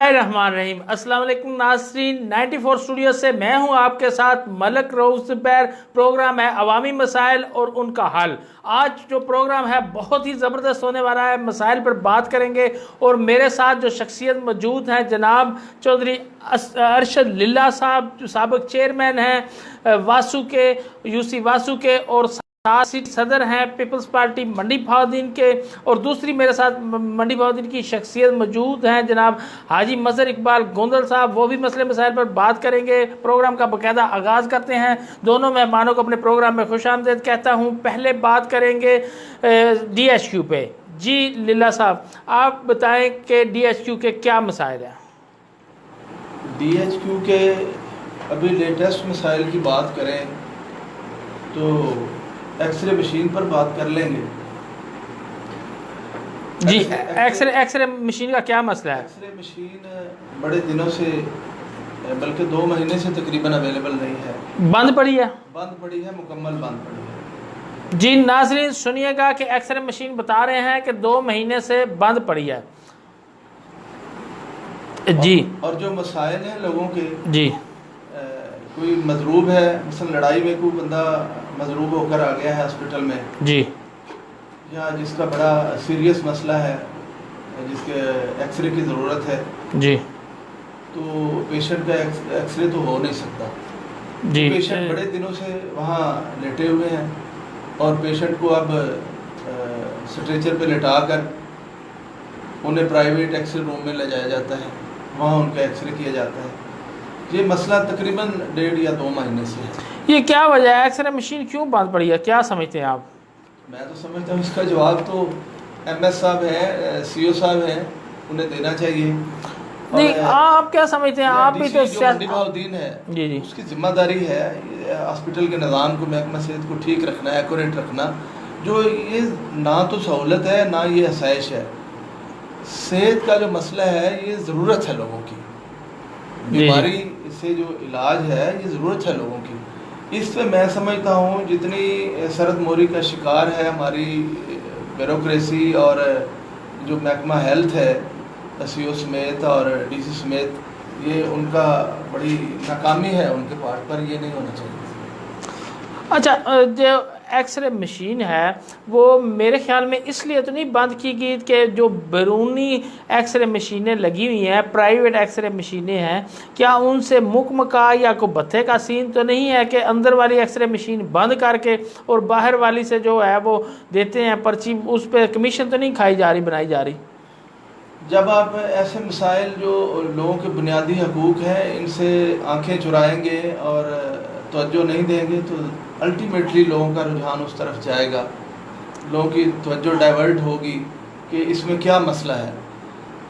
रहमान रहीम। अस्सलाम वालेकुम नाज़रीन, 94 स्टूडियो से मैं हूं आपके साथ मलक रऊफ ज़ुबैर। प्रोग्राम है अवामी मसाइल और उनका हल। आज जो प्रोग्राम है बहुत ही ज़बरदस्त होने वाला है, मसाइल पर बात करेंगे और मेरे साथ जो शख्सियत मौजूद हैं जनाब चौधरी अरशद लिल्ला साहब, जो साबिक चेयरमैन हैं वासू के, यूसी वासू के, और सीट सदर हैं पीपल्स पार्टी मंडी बहाउद्दीन के, और दूसरी मेरे साथ मंडी बहाउद्दीन की शख्सियत मौजूद हैं जनाब हाजी मजहर इकबाल गोंदल साहब। वो भी मसले मसाइल पर बात करेंगे। प्रोग्राम का बाकायदा आगाज़ करते हैं। दोनों मेहमानों को अपने प्रोग्राम में खुशामदीद कहता हूँ। पहले बात करेंगे DHQ पे। जी लिल्ला साहब, आप बताएं कि DHQ के क्या मसाइल हैं। DHQ के अभी लेटेस्ट मसाइल की बात करें तो एक्सरे मशीन पर बात कर लेंगे। जी, एक्सरे मशीन का क्या मसला है? एक्सरे मशीन बड़े दिनों से, बल्कि 2 महीने से तकरीबन अवेलेबल नहीं है, बंद पड़ी है। मुकम्मल बंद पड़ी है। जी नाज़रीन सुनिएगा कि एक्सरे मशीन बता रहे हैं कि 2 महीने से बंद पड़ी है। जी, और जो मसाइल हैं लोगों के, जी, कोई मजरूब है, मसलन लड़ाई में कोई बंदा मजरूब होकर आ गया है हॉस्पिटल में, जी, या जिसका बड़ा सीरियस मसला है, जिसके एक्सरे की ज़रूरत है, जी, तो पेशेंट का एक्सरे तो हो नहीं सकता। जी। पेशेंट बड़े दिनों से वहाँ लेटे हुए हैं और पेशेंट को अब स्ट्रेचर पे लिटा कर उन्हें प्राइवेट एक्सरे रूम में ले जाया जाता है, वहाँ उनका एक्सरे किया जाता है। ये मसला तकरीबन 1.5 या 2 महीने से है। ये क्या वजह है, एक्सरे मशीन क्यों बंद पड़ी है, क्या समझते हैं आप? मैं तो समझता हूँ इसका जवाब तो MS साहब हैं, CO साहब हैं, उन्हें देना चाहिए। नहीं, आप क्या समझते हैं? आप भी तो मंडी बहाउद्दीन है, जी, जी, उसकी जिम्मेदारी है हॉस्पिटल के निज़ाम को, महकमा सेहत को ठीक रखना, एक्यूरेट रखना। जो ये ना तो सहूलत है ना ये आसाइश है। सेहत का जो मसला है ये ज़रूरत है लोगों की, बीमारी से जो इलाज है ये ज़रूरत है लोगों की। इस पे मैं समझता हूँ जितनी सरद मोरी का शिकार है हमारी ब्यूरोक्रेसी और जो महकमा हेल्थ है, CO समेत और DC समेत, ये उनका बड़ी नाकामी है उनके पार्ट पर। ये नहीं होना चाहिए। अच्छा, जो एक्सरे मशीन है वो मेरे ख्याल में इसलिए तो नहीं बंद की गई कि जो बैरूनी एक्सरे मशीनें लगी हुई हैं, प्राइवेट एक्सरे मशीनें हैं, क्या उनसे मुकमका या कोई बत्थे का सीन तो नहीं है कि अंदर वाली एक्सरे मशीन बंद करके और बाहर वाली से जो है वो देते हैं पर्ची, उस पर कमीशन तो नहीं खाई जा रही, बनाई जा रही? जब आप ऐसे मसाइल जो लोगों के बुनियादी हकूक़ हैं इनसे आंखें चुराएंगे और तवज्जो नहीं देंगे तो अल्टीमेटली लोगों का रुझान उस तरफ जाएगा, लोगों की तवज्जो डाइवर्ट होगी कि इसमें क्या मसला है।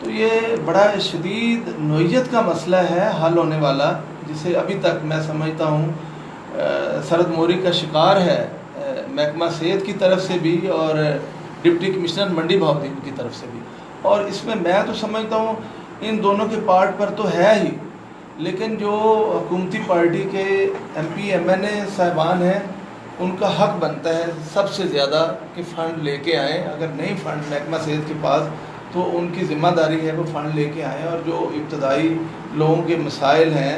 तो ये बड़ा शदीद नोयत का मसला है हल होने वाला, जिसे अभी तक मैं समझता हूँ सरद मोरी का शिकार है महकमा सेहत की तरफ से भी और डिप्टी कमिश्नर मंडी बहाउद्दीन की तरफ से भी। और इसमें मैं तो समझता हूँ इन दोनों के पार्ट पर तो है ही, लेकिन जो हुकूमती पार्टी के MP MNA साहिबान हैं उनका हक बनता है सबसे ज़्यादा कि फ़ंड लेके आएँ। अगर नहीं फ़ंड महकमा सेहत के पास तो उनकी ज़िम्मेदारी है वो फ़ंड लेके आएँ और जो इब्तदाई लोगों के मसाइल हैं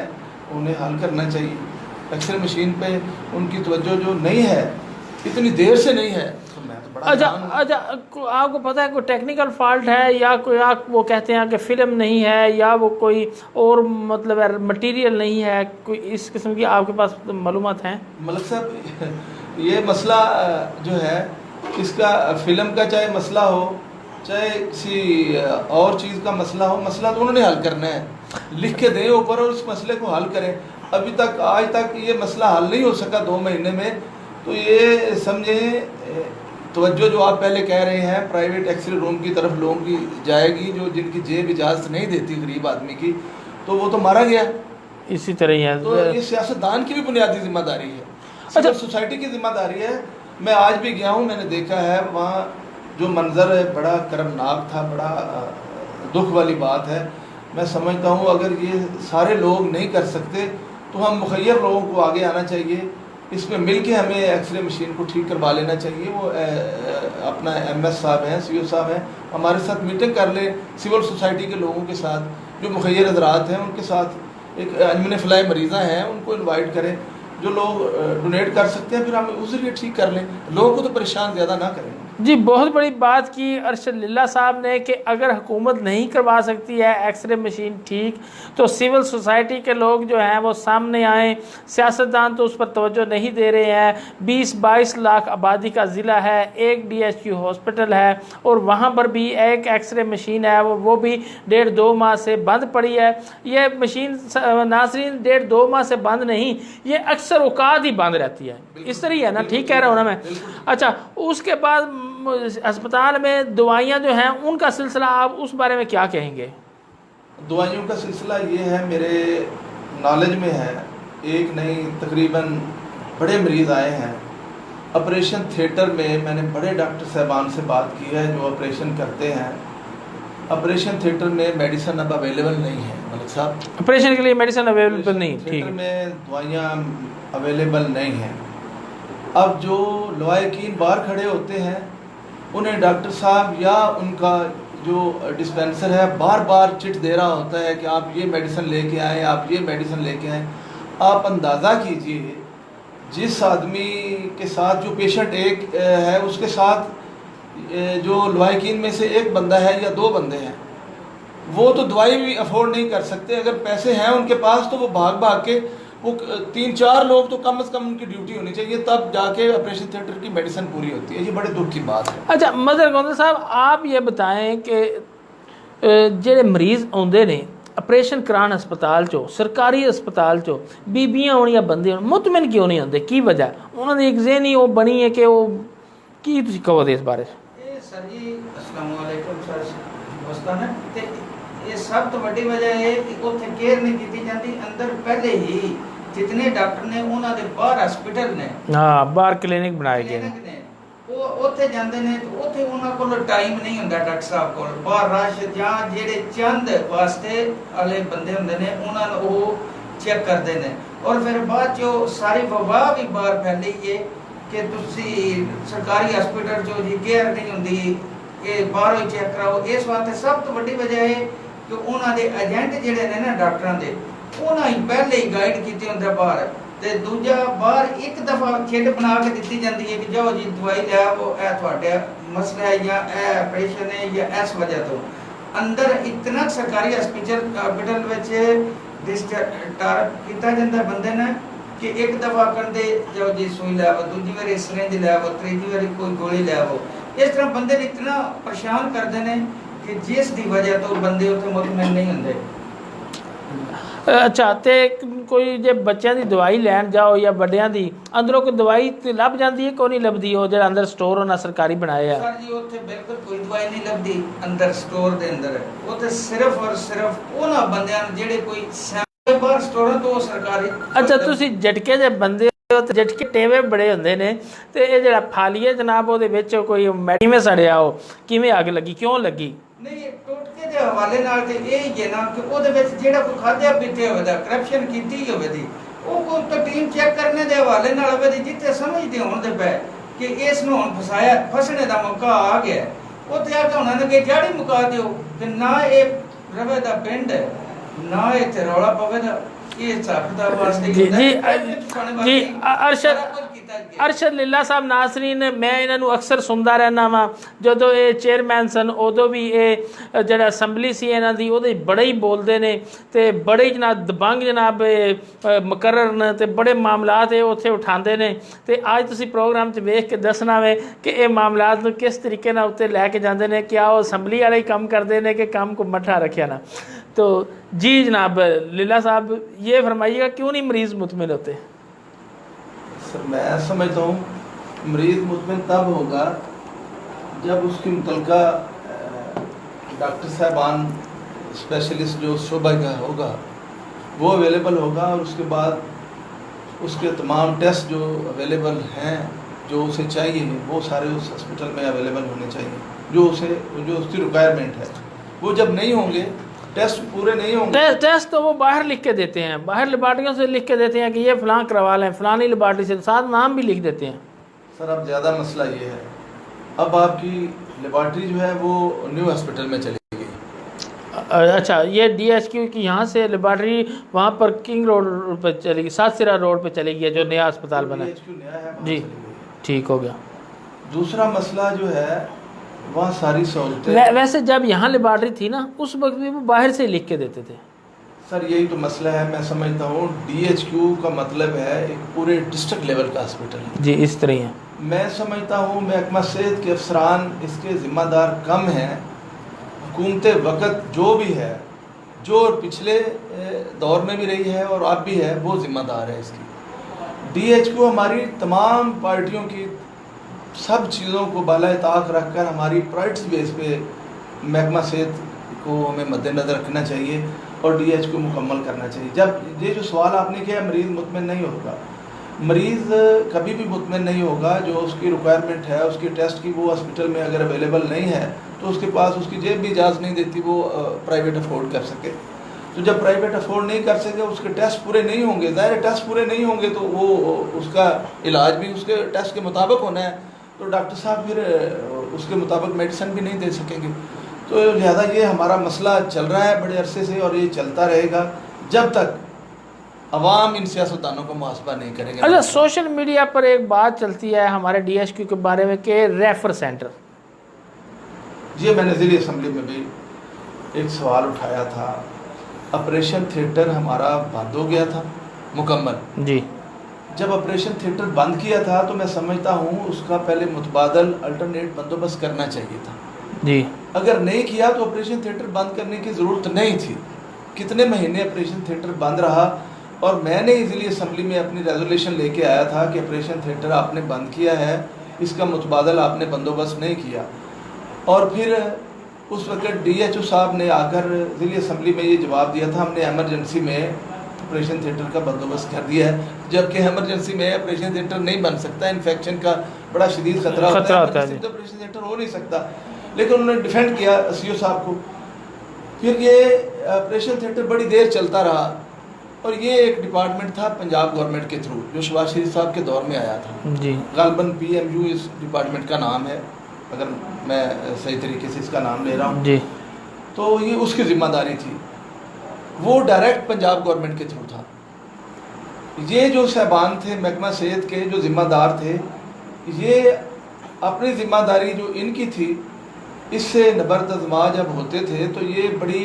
उन्हें हल करना चाहिए। एक्सरे मशीन पे उनकी तवज्जो जो नहीं है, इतनी देर से नहीं है, तो मैं तो बड़ा अच्छा, आपको पता है कोई टेक्निकल फॉल्ट है या कोई आप वो कहते हैं कि फ़िल्म नहीं है या वो कोई और मतलब मटेरियल नहीं है, कोई इस किस्म की आपके पास मालूमात हैं? मलक साहब, ये मसला जो है इसका फ़िल्म का चाहे मसला हो चाहे किसी और चीज़ का मसला हो, मसला तो उन्होंने हल करना है, लिख के दें ऊपर और उस मसले को हल करें। अभी तक आज तक ये मसला हल नहीं हो सका 2 महीने में। तो ये समझें तवज्जो जो आप पहले कह रहे हैं प्राइवेट एक्सरे रूम की तरफ लोगों की जाएगी, जो जिनकी जेब इजाज़त नहीं देती गरीब आदमी की, तो वो तो मारा गया। इसी तरह ही है। तो ये सियासतदान की भी बुनियादी जिम्मेदारी है, अच्छा, सोसाइटी की जिम्मेदारी है। मैं आज भी गया हूँ, मैंने देखा है वहाँ जो मंजर है बड़ा कर्मनाक था, बड़ा दुख वाली बात है। मैं समझता हूँ अगर ये सारे लोग नहीं कर सकते तो हम मुखय्यर लोगों को आगे आना चाहिए, इसमें मिल के हमें एक्सरे मशीन को ठीक करवा लेना चाहिए। वो अपना MS साहब हैं, CO साहब हैं, हमारे साथ मीटिंग कर लें सिविल सोसाइटी के लोगों के साथ जो मुखैर हजरात हैं उनके साथ एक अंजुमन फलाह मरीज़ा हैं उनको इनवाइट करें, जो लोग डोनेट कर सकते हैं फिर हम उस जरिए ठीक कर लें, लोगों को तो परेशान ज़्यादा ना करें। जी, बहुत बड़ी बात की अरशद लिल्ला साहब ने कि अगर हुकूमत नहीं करवा सकती है एक्सरे मशीन ठीक, तो सिविल सोसाइटी के लोग जो हैं वो सामने आएँ। सियासतदान तो उस पर तवज्जो नहीं दे रहे हैं। 20-22 लाख आबादी का ज़िला है, एक DHQ हॉस्पिटल है और वहाँ पर भी एक एक्सरे मशीन है, वो भी 1.5-2 माह से बंद पड़ी है। ये मशीन नाज़रीन 1.5-2 माह से बंद नहीं, ये अक्सर औकात ही बंद रहती है, इस तरह है ना, ठीक कह रहा हूँ ना मैं? अच्छा, उसके बाद अस्पताल में दवाइयाँ जो हैं उनका सिलसिला, आप उस बारे में क्या कहेंगे? दवाइयों का सिलसिला ये है, मेरे नॉलेज में है, एक नहीं तकरीबन बड़े मरीज़ आए हैं ऑपरेशन थिएटर में। मैंने बड़े डॉक्टर साहबान से बात की है जो ऑपरेशन करते हैं। ऑपरेशन थिएटर में मेडिसिन अब अवेलेबल नहीं है मलिक साहब, ऑपरेशन के लिए मेडिसिन अवेलेबल नहीं, ठीक थिएटर है, में दवाइयाँ अवेलेबल नहीं हैं। अब जो लवाकिन बाहर खड़े होते हैं उन्हें डॉक्टर साहब या उनका जो डिस्पेंसर है बार बार चिट दे रहा होता है कि आप ये मेडिसिन लेके आएँ, आप ये मेडिसिन लेके आएँ। आप अंदाज़ा कीजिए जिस आदमी के साथ, जो पेशेंट एक है उसके साथ जो लवाकिन में से एक बंदा है या 2 बंदे हैं, वो तो दवाई भी अफोर्ड नहीं कर सकते। अगर पैसे हैं उनके पास तो वो भाग भाग के, वो 3-4 लोग तो कम से कम उनकी ड्यूटी होनी चाहिए, तब जाके ऑपरेशन थिएटर की मेडिसिन पूरी होती है। ये बड़े दुख की बात है। अच्छा मदर गोंदा साहब, आप ये बताएं कि ਜਿਹੜੇ ਮਰੀਜ਼ ਆਉਂਦੇ ਨੇ ਆਪਰੇਸ਼ਨ ਕਰਾਉਣ ਹਸਪਤਾਲ 'ਚੋਂ, ਸਰਕਾਰੀ ਹਸਪਤਾਲ 'ਚੋਂ, ਬੀਬੀਆਂ ਹੋਣ ਜਾਂ ਬੰਦੇ ਹੋਣ, ਮੁਤਮਿਨ ਕਿਉਂ ਨਹੀਂ ਹੁੰਦੇ? ਕੀ ਵਜ੍ਹਾ? ਉਹਨਾਂ ਦੀ ਇੱਕ ਜ਼ਹਿਨੀ ਉਹ ਬਣੀ ਹੈ ਕਿ ਉਹ, ਕੀ ਤੁਸੀਂ ਕਹੋਗੇ ਇਸ ਬਾਰੇ? ਇਹ ਸਰ ਜੀ अस्सलाम वालेकुम सर ਦੋਸਤਾਨ, ਤੇ ਇਹ ਸਭ ਤੋਂ ਵੱਡੀ ਵਜ੍ਹਾ ਇਹ ਕਿ ਉੱਥੇ ਕੇਅਰ ਨਹੀਂ ਕੀਤੀ ਜਾਂਦੀ। ਅੰਦਰ ਪਹਿਲੇ ਹੀ ਜਿਤਨੇ ਡਾਕਟਰ ਨੇ ਉਹਨਾਂ ਦੇ ਬਾਹਰ ਹਸਪੀਟਲ ਨੇ, ਹਾਂ ਬਾਹਰ ਕਲੀਨਿਕ ਬਣਾਏ ਗਏ ਨੇ, ਉਹ ਉੱਥੇ ਜਾਂਦੇ ਨੇ ਤੇ ਉੱਥੇ ਉਹਨਾਂ ਕੋਲ ਟਾਈਮ ਨਹੀਂ ਹੁੰਦਾ ਡਾਕਟਰ ਸਾਹਿਬ ਕੋਲ। ਬਾਹਰ ਰਸ਼ ਜਾਂ ਜਿਹੜੇ ਚੰਦ ਵਾਸਤੇ ਵਾਲੇ ਬੰਦੇ ਹੁੰਦੇ ਨੇ ਉਹਨਾਂ ਨੂੰ ਉਹ ਚੈੱਕ ਕਰਦੇ ਨੇ, ਔਰ ਫਿਰ ਬਾਅਦ ਚੋਂ ਸਾਰੀ ਵਬਾ ਵੀ ਬਾਹਰ ਫੈਲੀ ਏ ਕਿ ਤੁਸੀਂ ਸਰਕਾਰੀ ਹਸਪੀਟਲ 'ਚੋਂ ਜੀ ਕੇਅਰ ਨਹੀਂ ਹੁੰਦੀ, ਇਹ ਬਾਹਰੋਂ ਹੀ ਚੈੱਕ ਕਰਾਓ। ਇਸ ਵਾਸਤੇ ਸਭ ਤੋਂ ਵੱਡੀ ਵਜ੍ਹਾ ਇਹ ਕਿ ਉਹਨਾਂ ਦੇ ਏਜੰਟ ਜਿਹੜੇ ਨੇ ਨਾ ਡਾਕਟਰਾਂ ਦੇ, ਉਹਨਾਂ ਹੀ ਪਹਿਲੇ ਹੀ ਗਾਈਡ ਕੀਤੇ ਹੁੰਦੇ ਬਾਹਰ। ਤੇ ਦੂਜਾ ਬਾਹਰ ਇੱਕ ਦਫਾ ਖੇਡ ਬਣਾ ਕੇ ਦਿੱਤੀ ਜਾਂਦੀ ਹੈ ਕਿ ਜਾਓ ਜੀ ਦਵਾਈ ਲੈ ਆਓ, ਇਹ ਤੁਹਾਡਾ ਮਸਲਾ ਹੈ ਜਾਂ ਇਹ ਆਪਰੇਸ਼ਨ ਹੈ ਜਾਂ ਇਸ ਵਜ੍ਹਾ ਤੋਂ। ਅੰਦਰ ਇਤਨਾ ਸਰਕਾਰੀ ਹਸਪੀਟਲ ਵਿੱਚ ਡਿਸਟਾਰਬ ਕੀਤਾ ਜਾਂਦਾ ਬੰਦੇ ਨੇ ਕਿ ਇੱਕ ਦਫਾ ਕਹਿੰਦੇ ਜਾਓ ਜੀ ਸੂਈ ਲੈ ਆਓ, ਦੂਜੀ ਵਾਰੀ ਸਿਰਿੰਜ ਲੈ ਆਓ, ਤੀਜੀ ਵਾਰੀ ਕੋਈ ਗੋਲੀ ਲੈ ਆਓ। ਇਸ ਤਰ੍ਹਾਂ ਬੰਦੇ ਨੂੰ ਇਤਨਾ ਪਰੇਸ਼ਾਨ ਕਰਦੇ ਨੇ ਕਿ ਜਿਸ ਦੀ ਵਜ੍ਹਾ ਤੋਂ ਬੰਦੇ ਉੱਥੇ ਮੁਤਮਿਨ ਨਹੀਂ ਹੁੰਦੇ। ਅੱਛਾ, ਤੇ ਕੋਈ ਜੇ ਬੱਚਿਆਂ ਦੀ ਦਵਾਈ ਲੈਣ ਜਾਓ ਜਾਂ ਵੱਡਿਆਂ ਦੀ, ਅੰਦਰੋਂ ਕੋਈ ਦਵਾਈ ਤੇ ਲੱਭ ਜਾਂਦੀ ਹੈ, ਕੋਈ ਨਹੀਂ ਲੱਭਦੀ? ਉਹ ਜਿਹੜਾ ਅੰਦਰ ਸਟੋਰ ਉਹਨਾਂ ਸਰਕਾਰੀ ਬਣਾਏ ਆ ਸਰ ਜੀ, ਉੱਥੇ ਬਿਲਕੁਲ ਕੋਈ ਦਵਾਈ ਨਹੀਂ ਲੱਭਦੀ ਅੰਦਰ ਸਟੋਰ ਦੇ ਅੰਦਰ। ਉੱਥੇ ਸਿਰਫ ਔਰ ਸਿਰਫ ਉਹਨਾਂ ਬੰਦਿਆਂ ਨੂੰ ਜਿਹੜੇ ਕੋਈ ਬਾਹਰ ਸਟੋਰਾਂ ਤੋਂ ਸਰਕਾਰੀ। ਅੱਛਾ, ਤੁਸੀਂ ਝਟਕੇ ਦੇ ਬੰਦੇ ਹੋ ਤੇ ਝਟਕੇ ਟੇਵੇ ਬੜੇ ਹੁੰਦੇ ਨੇ, ਤੇ ਇਹ ਜਿਹੜਾ ਫਾਲੀਏ ਜਨਾਬ ਉਹਦੇ ਵਿੱਚ ਕੋਈ ਕਿਵੇਂ ਸੜਿਆ, ਉਹ ਕਿਵੇਂ ਅੱਗ ਲੱਗੀ, ਕਿਉਂ ਲੱਗੀ? ਨਹੀਂ, ਟੋਟਕੇ ਦੇ ਹਵਾਲੇ ਨਾਲ ਤੇ ਇਹ ਹੀ ਹੈ ਨਾ ਕਿ ਉਹਦੇ ਵਿੱਚ ਜਿਹੜਾ ਕੋਈ ਖਾਧਿਆ ਪੀਤੇ ਹੋਵੇ ਦਾ ਕਰਪਸ਼ਨ ਕੀਤੀ ਹੋਵੇ ਦੀ, ਉਹ ਕੋਈ ਤਾਂ ਟੀਮ ਚੈੱਕ ਕਰਨੇ ਦੇ ਹਵਾਲੇ ਨਾਲ ਹੋਵੇ ਦੀ, ਜਿੱਥੇ ਸਮਝਦੇ ਹੋਣ ਦੇ ਪਏ ਕਿ ਇਸ ਨੂੰ ਹੁਣ ਫਸਣੇ ਦਾ ਮੌਕਾ ਆ ਗਿਆ, ਉੱਥੇ ਆ ਕੇ ਉਹਨਾਂ ਨੇ ਕਿ ਜੜ ਹੀ ਮੁਕਾ ਦਿਓ ਕਿ ਨਾ ਇਹ ਰਵੇ ਦਾ ਪਿੰਡ ਹੈ, ਨਾ ਇੱਥੇ ਰੌਲਾ ਪਵੇ ਦਾ। ਇਹ ਸਾਖਤਾ ਵਾਸਤੇ ਜੀ ਅਰਸ਼ਦ ਲਿੱਲਾ ਸਾਹਿਬ ਨਾਜ਼ਰੀਨ, ਮੈਂ ਇਹਨਾਂ ਨੂੰ ਅਕਸਰ ਸੁਣਦਾ ਰਹਿੰਦਾ ਵਾਂ। ਜਦੋਂ ਇਹ ਚੇਅਰਮੈਨ ਸਨ ਉਦੋਂ ਵੀ ਇਹ ਜਿਹੜਾ ਅਸੈਂਬਲੀ ਸੀ ਇਹਨਾਂ ਦੀ, ਉਹਦੇ ਬੜੇ ਹੀ ਬੋਲਦੇ ਨੇ ਤੇ ਬੜੇ ਹੀ ਜਨਾਬ ਦਬੰਗ ਜਨਾਬ ਮੁਕਰਰ ਨੇ ਤੇ ਬੜੇ ਮਾਮਲਾਤ ਇਹ ਉੱਥੇ ਉਠਾਉਂਦੇ ਨੇ। ਤੇ ਅੱਜ ਤੁਸੀਂ ਪ੍ਰੋਗਰਾਮ 'ਚ ਵੇਖ ਕੇ ਦੱਸਣਾ ਵੇ ਕਿ ਇਹ ਮਾਮਲਾਤ ਨੂੰ ਕਿਸ ਤਰੀਕੇ ਨਾਲ ਉੱਤੇ ਲੈ ਕੇ ਜਾਂਦੇ ਨੇ, ਕਿ ਉਹ ਅਸੈਂਬਲੀ ਵਾਲੇ ਹੀ ਕੰਮ ਕਰਦੇ ਨੇ कि काम को मठा रखे ना। तो जी जनाब लीला साहब, ये फरमाइएगा क्यों नहीं मरीज़ मुतमिन होते? सर मैं समझता हूँ मरीज़ मुतमिन तब होगा जब उसकी मुतलका डॉक्टर साहबान स्पेशलिस्ट जो शोबा का होगा वो अवेलेबल होगा, और उसके बाद उसके तमाम टेस्ट जो अवेलेबल हैं जो उसे चाहिए वो सारे उस हॉस्पिटल में अवेलेबल होने चाहिए, जो उसकी रिक्वायरमेंट है। वो जब नहीं होंगे, टेस्ट पूरे नहीं होंगे, टेस्ट तो वो बाहर लिख के देते हैं, बाहर लेबार्टरियों से लिख के देते हैं कि ये फलां करवा लें, फलानी लेबार्टरी से, साथ नाम भी लिख देते हैं। सर अब ज़्यादा मसला ये है, अब आपकी लेबार्टरी जो है वो न्यू हॉस्पिटल में चली गई। अच्छा, ये DHQ की यहाँ से लेबॉर्ट्री वहाँ पर किंग रोड पर चलेगी, सात सिरा रोड पे चलेगी, जो नया अस्पताल बना है। DHQ नया है, वहाँ जी, चली गई। ठीक हो गया। दूसरा मसला जो है वहाँ सारी सहूलतें वैसे जब यहाँ लेबॉर्ट्री थी ना, उस वक्त भी वो बाहर से लिख के देते थे। सर यही तो मसला है। मैं समझता हूँ DHQ का मतलब है एक पूरे डिस्ट्रिक्ट लेवल का हॉस्पिटल है। जी, इस तरह है। मैं समझता हूँ महकमा सेहत के अफसरान इसके ज़िम्मेदार कम हैं। हुकूमत वक़्त जो भी है, जो पिछले दौर में भी रही है और अब भी है, वो ज़िम्मेदार है इसकी। DHQ हमारी तमाम पार्टियों की सब चीज़ों को बाला ताक रख कर हमारी प्राइवेट्स बेस पे महकमा सेहत को हमें मद्देनज़र रखना चाहिए और DHQ मुकम्मल करना चाहिए। जब ये जो सवाल आपने किया, मरीज़ मुतमिन नहीं होगा, मरीज़ कभी भी मुतमिन नहीं होगा। जो उसकी रिक्वायरमेंट है, उसकी टेस्ट की, वो हॉस्पिटल में अगर अवेलेबल नहीं है तो उसके पास उसकी जेब भी इजाज़त नहीं देती वो प्राइवेट अफोर्ड कर सके। तो जब प्राइवेट अफोर्ड नहीं कर सके, उसके टेस्ट पूरे नहीं होंगे, ज़ाहिर टेस्ट पूरे नहीं होंगे तो वो उसका इलाज भी उसके टेस्ट के मुताबिक होना है, तो डॉक्टर साहब फिर उसके मुताबिक मेडिसिन भी नहीं दे सकेंगे। तो लिहाजा ये हमारा मसला चल रहा है बड़े अरसे से और ये चलता रहेगा जब तक अवाम इन सियासतदानों को मुहासबा नहीं करेंगे। अच्छा, सोशल मीडिया पर एक बात चलती है हमारे DHQ के बारे में कि रेफर सेंटर। जी, मैंने ज़िली असम्बली में भी एक सवाल उठाया था। ऑपरेशन थिएटर हमारा बंद हो गया था मुकम्मल। जी, जब ऑपरेशन थिएटर बंद किया था तो मैं समझता हूँ उसका पहले मुतबादल अल्टरनेट बंदोबस्त करना चाहिए था। जी, अगर नहीं किया तो ऑपरेशन थिएटर बंद करने की ज़रूरत नहीं थी। कितने महीने ऑपरेशन थिएटर बंद रहा और मैंने इजीली असम्बली में अपनी रेजोल्यूशन लेके आया था कि ऑपरेशन थिएटर आपने बंद किया है, इसका मुतबादल आपने बंदोबस्त नहीं किया। और फिर उस वक्त DHO साहब ने आकर ज़िली असम्बली में ये जवाब दिया था, हमने एमरजेंसी में ऑपरेशन थिएटर का बंदोबस्त कर दिया है, जबकि एमरजेंसी में ऑपरेशन थिएटर नहीं बन सकता। इन्फेक्शन का बड़ा शदीद खतरा होता है, तो ऑपरेशन थिएटर हो नहीं सकता। लेकिन उन्होंने डिफेंड किया CO साहब को। फिर ये ऑपरेशन थिएटर बड़ी देर चलता रहा और ये एक डिपार्टमेंट था पंजाब गवर्नमेंट के थ्रू, जो शहबाज शरीफ साहब के दौर में आया था। जी, गालबन PMU इस डिपार्टमेंट का नाम है, अगर मैं सही तरीके से इसका नाम ले रहा हूँ। जी, तो ये उसकी ज़िम्मेदारी थी, वो डायरेक्ट पंजाब गवर्नमेंट के थ्रू था। ये जो साहबान थे महकमा सेहत के, जो ज़िम्मेदार थे, ये अपनी ज़िम्मेदारी जो इनकी थी इससे नबरदज़मा जब होते थे तो ये बड़ी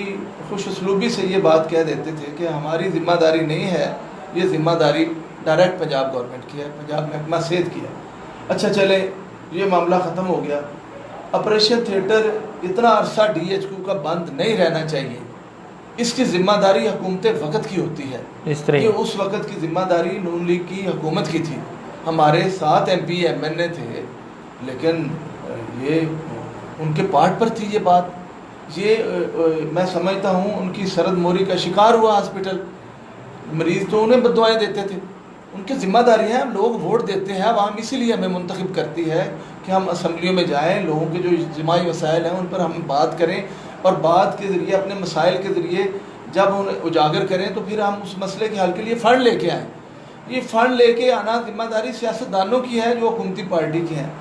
खुश उसलूबी से ये बात कह देते थे कि हमारी ज़िम्मेदारी नहीं है, ये ज़िम्मेदारी डायरेक्ट पंजाब गवर्नमेंट की है, पंजाब महकमा सेहत की है। अच्छा चले, ये मामला ख़त्म हो गया। ऑपरेशन थिएटर इतना अरसा DHQ का बंद नहीं रहना चाहिए, इसकी ज़िम्मेदारी हुकूमत वक़्त की होती है। इस तरह ये उस वक़्त की ज़िम्मेदारी नून लीग की हुकूमत की थी। हमारे 7 MP MNA थे, लेकिन ये उनके पार्ट पर थी ये बात। ये मैं समझता हूँ उनकी सरद मोरी का शिकार हुआ हॉस्पिटल। मरीज़ तो उन्हें बददुआएं देते थे, उनकी ज़िम्मेदारी है। हम लोग वोट देते हैं, आवाम इसीलिए हमें मुंतखब करती है कि हम असम्बलियों में जाएं, लोगों के जो इज्तिमाई मसाइल हैं उन पर हम बात करें और बात के ज़रिए, अपने मसाइल के ज़रिए जब उन्हें उजागर करें तो फिर हम उस मसले के हल के लिए फ़ंड लेके आएँ। ये फ़ंड लेके आना ज़िम्मेदारी सियासतदानों की है जो हुकूमती पार्टी की हैं।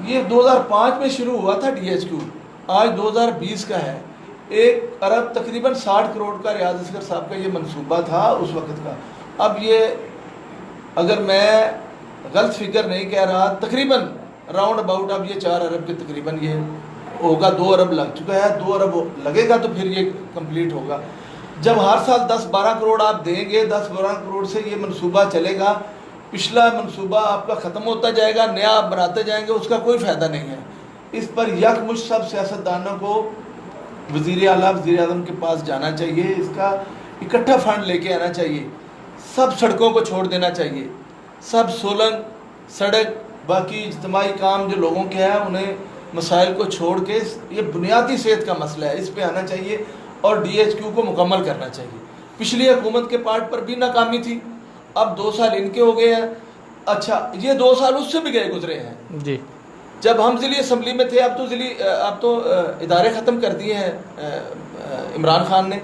ये 2005 में शुरू हुआ था DHQ, आज 2020 का है। 1 अरब तकरीबन 60 करोड़ का रियाज असगर साहब का ये मंसूबा था उस वक़्त का। अब ये अगर मैं गलत फिगर नहीं कह रहा, तकरीबन राउंड अबाउट अब ये 4 अरब के तकरीबन ये होगा। 2 अरब लग चुका है, 2 अरब लगेगा तो फिर ये कंप्लीट होगा। जब हर साल 10-12 करोड़ आप देंगे, 10-12 करोड़ से ये मंसूबा चलेगा। पिछला मंसूबा आपका ख़त्म होता जाएगा, नया आप बनाते जाएंगे, उसका कोई फ़ायदा नहीं है। इस पर यकमुश्त सब सियासतदानों को वज़ीर आला, वज़ीर आज़म के पास जाना चाहिए, इसका इकट्ठा फ़ंड लेके आना चाहिए, सब सड़कों को छोड़ देना चाहिए, सब सोलन सड़क बाकी इज्तिमाई काम जो लोगों के हैं उन्हें मसाइल को छोड़ के ये बुनियादी सेहत का मसला है, इस पे आना चाहिए और DHQ को मुकम्मल करना चाहिए। पिछली हुकूमत के पार्ट पर भी नाकामी थी, अब 2 साल इनके हो गए हैं। अच्छा, ये 2 साल उससे भी गए गुजरे हैं जी। जब हम ज़िली असम्बली में थे। अब तो इदारे ख़त्म कर दिए हैं इमरान खान ने।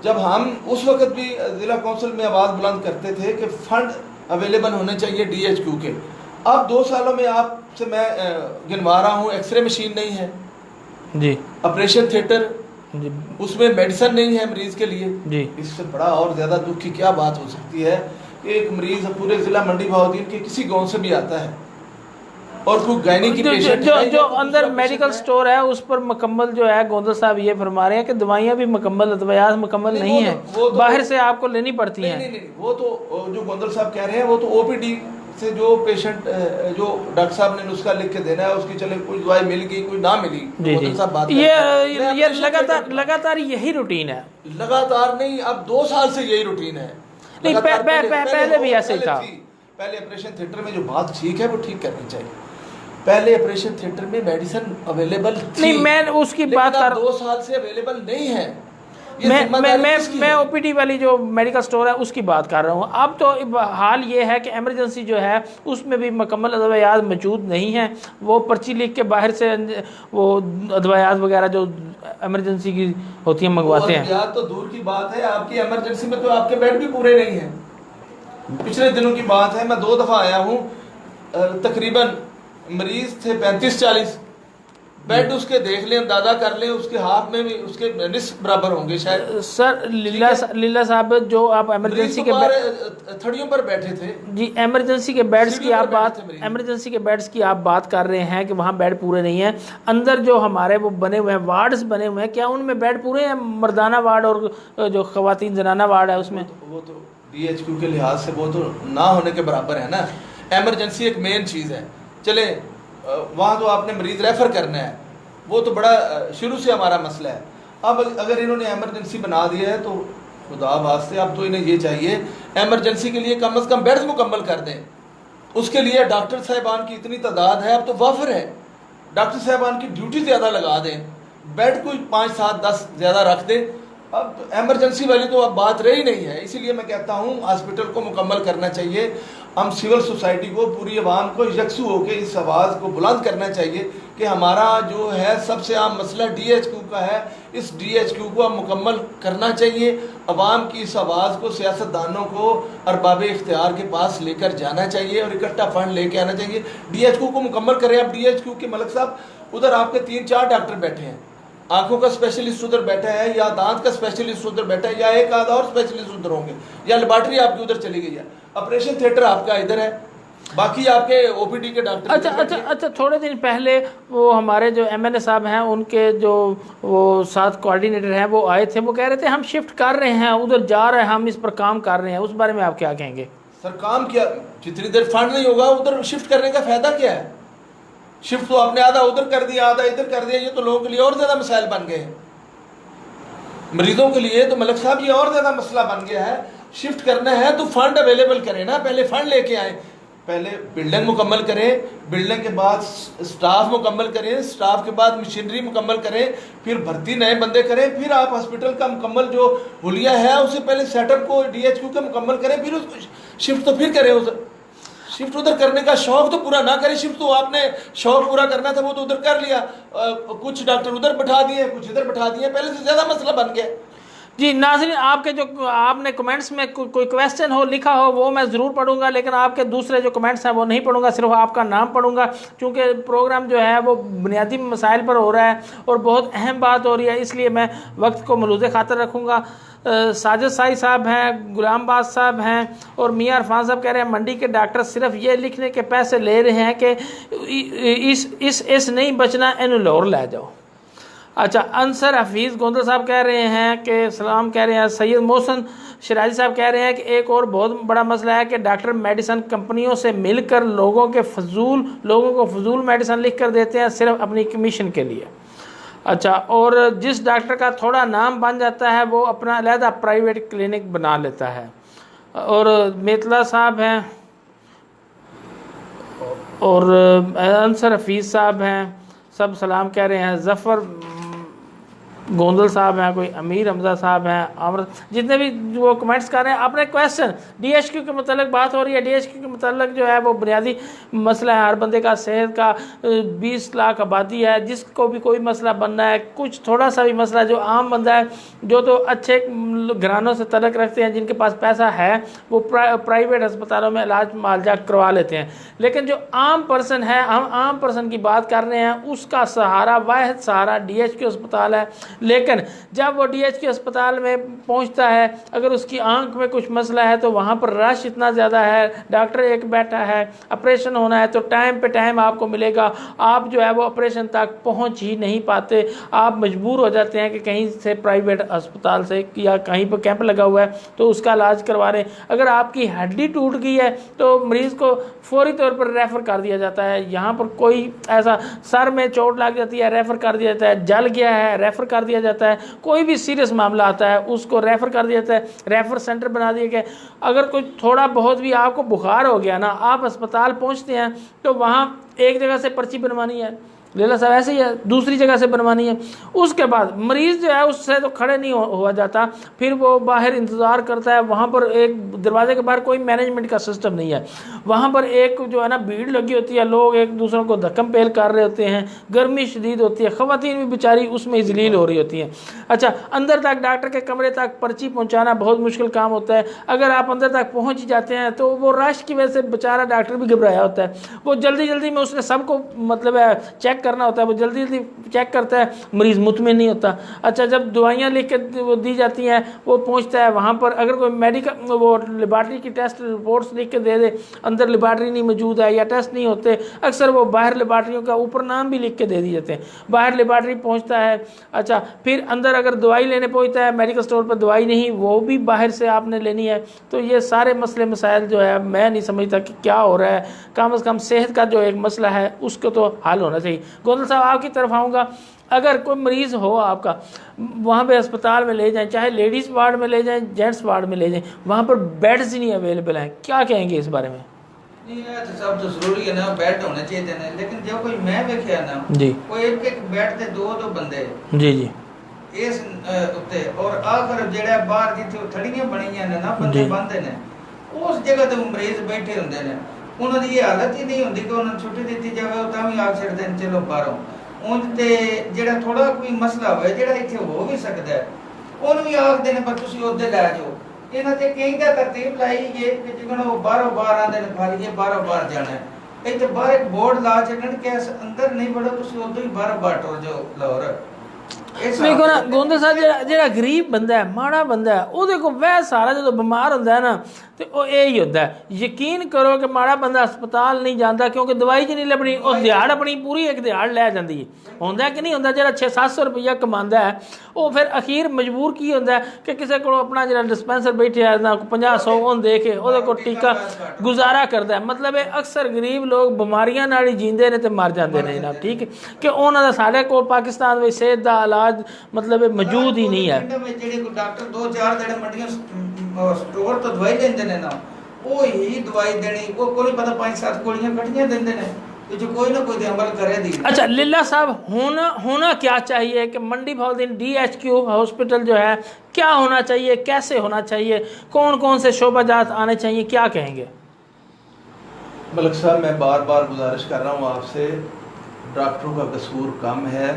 जब हम उस वक़्त भी ज़िला कौंसिल में आवाज़ बुलंद करते थे कि फ़ंड अवेलेबल होने चाहिए DHQ के। अब 2 सालों में आपसे मैं गिनवा रहा हूँ, एक्सरे मशीन नहीं है जी, ऑपरेशन थिएटर जी उसमें मेडिसिन नहीं है मरीज के लिए। जी। इससे बड़ा और ज्यादा दुख की क्या बात हो सकती है कि एक मरीज पूरे जिला मंडी बहाउद्दीन के किसी गांव से भी आता है और कोई गायनी की पेशेंट जो है, जो या कोई अंदर दूसरा मेडिकल पेशेंट है। स्टोर है उस पर मुकम्मल जो है गोंदल साहब ये फरमा रहे हैं कि दवाइयाँ भी मुकम्मल, अद्वियात मुकम्मल नहीं, नहीं है, वो तो बाहर से आपको लेनी पड़ती नहीं, हैं। नहीं नहीं वो तो जो गोंदल साहब कह रहे हैं वो तो ओपीडी से जो पेशेंट जो डॉक्टर साहब ने नुस्खा लिख के देना है उसकी चले कोई दवाई मिल गई कोई ना मिली, जी गोंदल जी साहब बात ये करते हैं। ये लगातार यही रूटीन है। लगातार नहीं, अब 2 साल से यही रूटीन है। नहीं, लगातार पहले भी ऐसे ही था। पहले ऑपरेशन थिएटर में जो बात ठीक है वो ठीक करनी चाहिए। पहले ऑपरेशन थिएटर में मेडिसिन अवेलेबल थी, नहीं मैं उसकी बात कर 2 साल से अवेलेबल नहीं है। मैं ओपीडी वाली जो मेडिकल स्टोर है उसकी बात कर रहा हूँ। अब तो हाल ये है कि इमरजेंसी जो है उसमें भी मुकम्मल अद्वियात मौजूद नहीं है, वो पर्ची लिख के बाहर से वो अद्वियात वगैरह जो इमरजेंसी की होती है मंगवाते हैं। अद्वियात तो दूर की बात है, आपकी इमरजेंसी में तो आपके बेड भी पूरे नहीं है। पिछले दिनों की बात है, मैं 2 दफा आया हूँ, तकरीबन मरीज थे 35-40, बेड उसके देख लें, अंदाजा कर लें, उसके हाथ में भी उसके निस्फ बराबर होंगे शायद। सर लीला साहब जो आप इमरजेंसी के थड़ियों पर बैठे थे जी, इमरजेंसी के बेड्स की आप बात सीढ़ियों पर बैठे थे इमरजेंसी के बेड्स की आप बात कर रहे हैं कि वहाँ बेड पूरे नहीं है। अंदर जो हमारे वो बने हुए हैं वार्ड्स बने हुए हैं, क्या उनमें बेड पूरे हैं? मर्दाना वार्ड और जो खवातीन जनाना वार्ड है उसमें वो तो DHQ के लिहाज से वो तो ना होने के बराबर है ना। इमरजेंसी एक मेन चीज़ है। चले वहाँ तो आपने मरीज रेफर करना है, वो तो बड़ा शुरू से हमारा मसला है। अब अगर इन्होंने इमरजेंसी बना दिया है तो खुदा वास्ते अब तो इन्हें ये चाहिए इमरजेंसी के लिए कम से कम बेड्स मुकम्मल कर दें। उसके लिए डॉक्टर साहिबान की इतनी तादाद है, अब तो वाफर है, डॉक्टर साहिबान की ड्यूटी ज़्यादा लगा दें, बेड कोई 5, 7, 10 ज़्यादा रख दें। अब इमरजेंसी वाली तो अब बात रही नहीं है। इसीलिए मैं कहता हूँ हॉस्पिटल को मुकम्मल करना चाहिए। हम सिविल सोसाइटी को, पूरी आवाम को यकसू होकर इस आवाज़ को बुलंद करना चाहिए कि हमारा जो है सबसे आम मसला DHQ का है। इस DHQ को हम मुकम्मल करना चाहिए। आवाम की इस आवाज़ को सियासतदानों को अरबाब इख्तियार के पास लेकर जाना चाहिए और इकट्ठा फंड लेके आना चाहिए। DHQ को मुकम्मल करें। अब DHQ के मलिक साहब उधर आपके 3-4 डॉक्टर बैठे हैं, आंखों का स्पेशलिस्ट उधर बैठा है, या दांत का स्पेशलिस्ट उधर बैठा है, या एक आधा और स्पेशलिस्ट उधर होंगे, या लेबॉर्ट्री आपकी उधर चली गई है, ऑपरेशन थिएटर आपका इधर है, बाकी आपके OPD के डॉक्टर। अच्छा थोड़े दिन पहले वो हमारे जो MLA साहब हैं उनके जो वो साथ कोऑर्डिनेटर हैं वो आए थे, वो कह रहे थे हम शिफ्ट कर रहे हैं, उधर जा रहे हैं, हम इस पर काम कर रहे हैं। उस बारे में आप क्या कहेंगे? सर काम किया, जितनी देर फंड नहीं होगा उधर शिफ्ट करने का फायदा क्या है? शिफ्ट तो आपने आधा उधर कर दिया, आधा इधर कर दिया, ये तो लोगों के लिए और ज्यादा मसाइल बन गए हैं। मरीजों के लिए तो मलिक साहब ये और ज्यादा मसला बन गया है। शिफ्ट करना है तो फंड अवेलेबल करें ना, पहले फंड लेके आए, पहले बिल्डिंग मुकम्मल करें, बिल्डिंग के बाद स्टाफ मुकम्मल करें, स्टाफ के बाद मशीनरी मुकम्मल करें, फिर भर्ती नए बंदे करें, फिर आप हॉस्पिटल का मुकम्मल जो हुलिया है उसे पहले सेटअप को DHQ का मुकम्मल करें, फिर उसको शिफ्ट तो फिर करें। उधर शिफ्ट उधर करने का शौक तो पूरा ना करें। शिफ्ट तो आपने शौक पूरा करना था वो तो उधर कर लिया, कुछ डॉक्टर उधर बैठा दिए, कुछ इधर बैठा दिए, पहले से ज़्यादा मसला बन गया। जी नाज़रीन, आपके जो आपने कमेंट्स में कोई क्वेश्चन हो लिखा हो वो मैं ज़रूर पढ़ूंगा, लेकिन आपके दूसरे जो कमेंट्स हैं वो नहीं पढ़ूंगा, सिर्फ आपका नाम पढ़ूंगा, क्योंकि प्रोग्राम जो है वो बुनियादी मसाइल पर हो रहा है और बहुत अहम बात हो रही है, इसलिए मैं वक्त को मलूज़ खातर रखूँगा। साजिद साई साहब हैं, गुलामबाज साहब हैं और मियाँ अरफान साहब कह रहे हैं मंडी के डॉक्टर सिर्फ ये लिखने के पैसे ले रहे हैं कि इस नहीं बचना इन लाहौर ले जाओ। अच्छा, अंसर हफीज़ गोंदल साहब कह रहे हैं कि सलाम कह रहे हैं। सैयद मोहसन शराजी साहब कह रहे हैं कि एक और बहुत बड़ा मसला है कि डॉक्टर मेडिसिन कंपनियों से मिलकर लोगों को फजूल मेडिसिन लिख कर देते हैं सिर्फ अपनी कमीशन के लिए। अच्छा, और जिस डॉक्टर का थोड़ा नाम बन जाता है वो अपना अलहदा प्राइवेट क्लिनिक बना लेता है। और मेतला साहब हैं और अंसर हफीज़ साहब हैं, सब सलाम कह रहे हैं। ज़फ़र गोंदल साहब हैं, कोई अमीर हमजा साहब हैं, आमर, जितने भी वो कमेंट्स कर रहे हैं अपने क्वेश्चन DHQ के मतलब बात हो रही है। DHQ के मतलब जो है वो बुनियादी मसला है, हर बंदे का सेहत का 20 लाख आबादी है, जिसको भी कोई मसला बनना है, कुछ थोड़ा सा भी मसला, जो आम बंदा है जो तो अच्छे घरानों से तलक रखते हैं, जिनके पास पैसा है, वो प्राइवेट अस्पतालों में इलाज मुआवजा करवा लेते हैं। लेकिन जो आम पर्सन है, हम आम पर्सन की बात कर रहे हैं, उसका सहारा, वाहिद सहारा DHQ अस्पताल है। लेकिन जब वो DHQ अस्पताल में पहुंचता है, अगर उसकी आंख में कुछ मसला है तो वहाँ पर रश इतना ज़्यादा है, डॉक्टर एक बैठा है, ऑपरेशन होना है तो टाइम पे टाइम आपको मिलेगा, आप जो है वो ऑपरेशन तक पहुँच ही नहीं पाते। आप मजबूर हो जाते हैं कि कहीं से प्राइवेट अस्पताल से या कहीं पर कैंप लगा हुआ है तो उसका इलाज करवा रहे हैं। अगर आपकी हड्डी टूट गई है तो मरीज़ को फौरी तौर पर रेफ़र कर दिया जाता है। यहाँ पर कोई ऐसा सर में चोट लग जाती है, रेफ़र कर दिया जाता है, जल गया है, रेफ़र कर दिया जाता है, कोई भी सीरियस मामला आता है उसको रेफ़र कर दिया जाता है, रेफ़र सेंटर बना दिया गया। अगर कोई थोड़ा बहुत भी आपको बुखार हो गया ना, आप अस्पताल पहुँचते हैं तो वहाँ एक जगह से पर्ची बनवानी है, लेला साहब ऐसे ही है, दूसरी जगह से बनवानी है, उसके बाद मरीज़ जो है उससे तो खड़े नहीं हुआ जाता, फिर वो बाहर इंतज़ार करता है। वहाँ पर एक दरवाजे के बाहर कोई मैनेजमेंट का सिस्टम नहीं है, वहाँ पर एक जो है ना भीड़ लगी होती है, लोग एक दूसरों को धक्कम पेल कर रहे होते हैं, गर्मी शदीद होती है, ख़वातीन भी बेचारी उसमें जलील हो रही होती हैं। अच्छा, अंदर तक डॉक्टर के कमरे तक पर्ची पहुँचाना बहुत मुश्किल काम होता है। अगर आप अंदर तक पहुँच ही जाते हैं तो वो रश की वजह से बेचारा डॉक्टर भी घबराया होता है, वो जल्दी जल्दी में उसने सबको मतलब है चेक करना होता है, वो जल्दी जल्दी चेक करता है, मरीज़ मुतमिन नहीं होता। अच्छा, जब दवाइयाँ लिख के वो दी जाती हैं, वो पहुंचता है वहाँ पर, अगर कोई मेडिकल वो लेबार्ट्री की टेस्ट रिपोर्ट्स लिख के दे दे, अंदर लेबार्ट्री नहीं मौजूद है या टेस्ट नहीं होते, अक्सर वो बाहर लेबार्ट्रियों का ऊपर नाम भी लिख के दे दिए जाते हैं, बाहर लेबार्ट्री पहुँचता है। अच्छा, फिर अंदर अगर दवाई लेने पहुँचता है, मेडिकल स्टोर पर दवाई नहीं, वो भी बाहर से आपने लेनी है। तो ये सारे मसले मसाइल जो है मैं नहीं समझता कि क्या हो रहा है। कम से कम सेहत का जो एक मसला है उसको तो हल होना चाहिए। गोंदल साहब आपकी तरफ आऊँगा, अगर कोई मरीज़ हो आपका, वहाँ पे अस्पताल में ले जाएं, चाहे लेडीज़ वार्ड में ले जाएं, जेंट्स वार्ड में ले जाएं, वहाँ पर बेड्स ही नहीं अवेलेबल हैं, क्या कहेंगे इस बारे में? ये तो सब तो जरूरी है ना, बेड होने चाहिए ना, लेकिन जो कोई मैं देखिया ना जी, कोई एक एक बेड ते दो दो बंदे जी जी इस उत्ते, और आखिर जेड़ा बाहर जिथे थड़ियां बणियां ने ना बंदे बंदे ने उस जगह ते मरीज बैठे हुंदे ने, उन्हां दी ये हालत ही नहीं हुंदी कि उन्हां छुट्टी दी जावे तां भी आ छड़दे ने चलो बाहरों। उन ते जेड़ा थोड़ा कोई मसला होवे जेड़ा इत्थे हो भी सकदा है, उन भी आखदे ने पर तुसीं ओदे लै जाओ। इन्हां ते कई दा तरतीब लाई ये कि जिगण वो बाहरों बाहर आंदे ने खाली ये बाहरों बाहर जाना है, इत्थे बाहर एक बोर्ड ला छड़न कि अंदर नहीं बड़ो, तुसीं ओदों ही बाहर बाहर टुर जाओ लाहौर। देखो ना गोंदल साहब, जेड़ा गरीब बंदा है, माड़ा बंदा है, वो देखो वह सारा जो बीमार होंदा है ना तो वो यही होता है। यकीन करो कि माड़ा बंदा अस्पताल नहीं जाता क्योंकि दवाई च नहीं लभनी, और दिहाड़ अपनी पूरी एक दिहाड़ लै जाती है, होंदा कि नहीं होंदा। जेड़ा 600-700 रुपया कमांदा है वो फिर अखीर मजबूर की होंदा है कि किसी को अपना जो डिस्पेंसर बैठे है ना 50-100 उन दे के वो को टीका गुजारा करता है। मतलब है अक्सर गरीब लोग बीमारियां नाल ही जींदे ने ते मर जाते हैं जनाब, ठीक है, कि उन्होंने दा साढ़े को पाकिस्तान में सेहत का इलाज मतलब मौजूद ही नहीं है। डॉक्टर 2-4 दिन मंडियों स्टोर तो दवाई लेंदे ने ना, वो ही दवाई देनी, वो कोई पता 5-7 गोलियां कटियां देंदे ने, जो कोई ना कोई अमल करे दी। अच्छा लिल्ला साहब, होना क्या चाहिए कि मंडी भाउद्दीन DHQ हॉस्पिटल जो है क्या होना चाहिए, कैसे होना चाहिए, कौन कौन से शोबाजात आने चाहिए, क्या कहेंगे? मलिक साहब, मैं बार बार गुजारिश कर रहा हूँ आपसे, डॉक्टरों का कसूर कम है।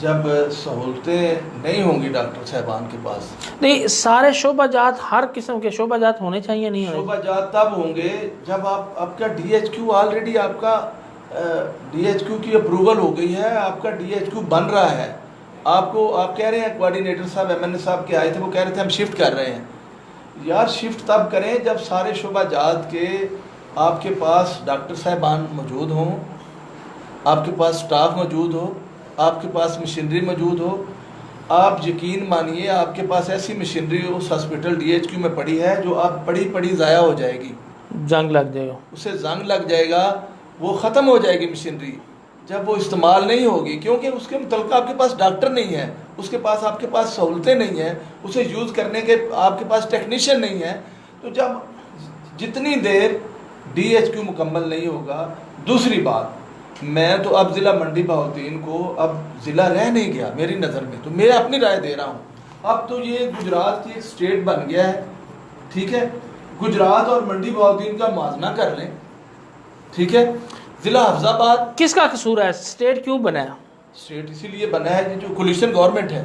जब सहूलतें नहीं होंगी डॉक्टर साहबान के पास, नहीं सारे शोबाजात, हर किस्म के शोबाजात होने चाहिए, नहीं होने शोबाजात तब होंगे जब आपका DHQ ऑलरेडी आपका DHQ की अप्रूवल हो गई है, आपका DHQ बन रहा है। आपको आप कह रहे हैं कोऑर्डिनेटर साहब MNA साहब के आए थे, वो कह रहे थे हम शिफ्ट कर रहे हैं। यार शिफ्ट तब करें जब सारे शोबाजात के आपके पास डॉक्टर साहबान मौजूद हों, आपके पास स्टाफ मौजूद हो, आपके पास मशीनरी मौजूद हो। आप यकीन मानिए आपके पास ऐसी मशीनरी उस हॉस्पिटल DHQ में पड़ी है जो आप पड़ी ज़ाया हो जाएगी, जंग लग जाएगा, उसे जंग लग जाएगा, वो ख़त्म हो जाएगी मशीनरी जब वो इस्तेमाल नहीं होगी, क्योंकि उसके मुतल्लिक़ आपके पास डॉक्टर नहीं है, उसके पास आपके पास सहूलतें नहीं हैं, उसे यूज़ करने के आपके पास टेक्नीशियन नहीं है। तो जब जितनी देर DHQ मुकम्मल नहीं होगा। दूसरी बात, मैं तो अब ज़िला मंडी बहाउद्दीन को अब ज़िला रह नहीं गया मेरी नज़र में, तो मैं अपनी राय दे रहा हूँ। अब तो ये गुजरात की एक स्टेट बन गया है, ठीक है, गुजरात और मंडी बहाउद्दीन का मुआवजा कर लें, ठीक है। ज़िला हफ्जाबाद, किसका कसूर है, स्टेट क्यों बना है? स्टेट इसीलिए बना है जो कोलिशन गवर्नमेंट है,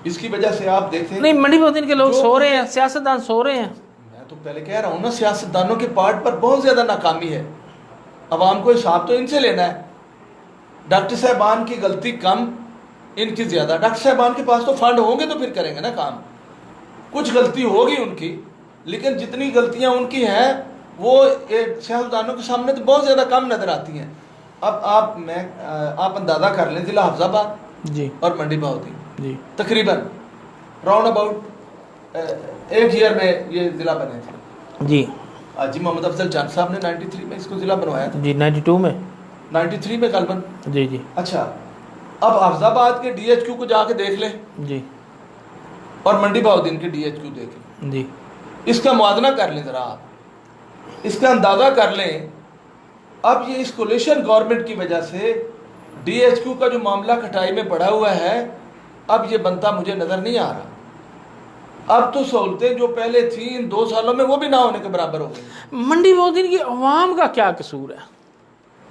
इसकी वजह से आप देखें। नहीं मंडी बहाउद्दीन के लोग सो रहे हैं, सियासतदान सो रहे हैं। मैं तो पहले कह रहा हूँ ना, सियासतदानों के पार्ट पर बहुत ज़्यादा नाकामी है, अवाम को हिसाब तो इनसे लेना है। डॉक्टर साहबान की गलती कम, इनकी ज़्यादा। डॉक्टर साहबान के पास तो फंड होंगे तो फिर करेंगे ना काम। कुछ गलती होगी उनकी, लेकिन जितनी गलतियां उनकी हैं वो सियासतदानों के सामने तो बहुत ज़्यादा कम नज़र आती हैं। अब आप अंदाज़ा कर लें, ज़िला हफ्ज़ाबाद जी और मंडी बहाउद्दीन जी तकरीबन राउंड अबाउट एक ईयर में ये ज़िला बने थे। जी हाजी मोहम्मद अफजल जान साहब ने 93 में इसको ज़िला बनवाया था। जी 92 में 93 में कलबन। जी जी अच्छा, अब हफ्ज़ाबाद के DHQ को जाके देख लें जी और मंडी बहाउद्दीन के DHQ देखें, जी इसका मुआवजा कर लें ज़रा आप, इसका अंदाज़ा कर लें। अब ये इस कोलिशन गवर्नमेंट की वजह से DHQ का जो मामला खटाई में पड़ा हुआ है, अब ये बनता मुझे नज़र नहीं आ रहा। अब तो सहूलतें जो पहले थी इन 2 सालों में वो भी ना होने के बराबर हो गई। मंडी बहाउद्दीन की अवाम का क्या कसूर है?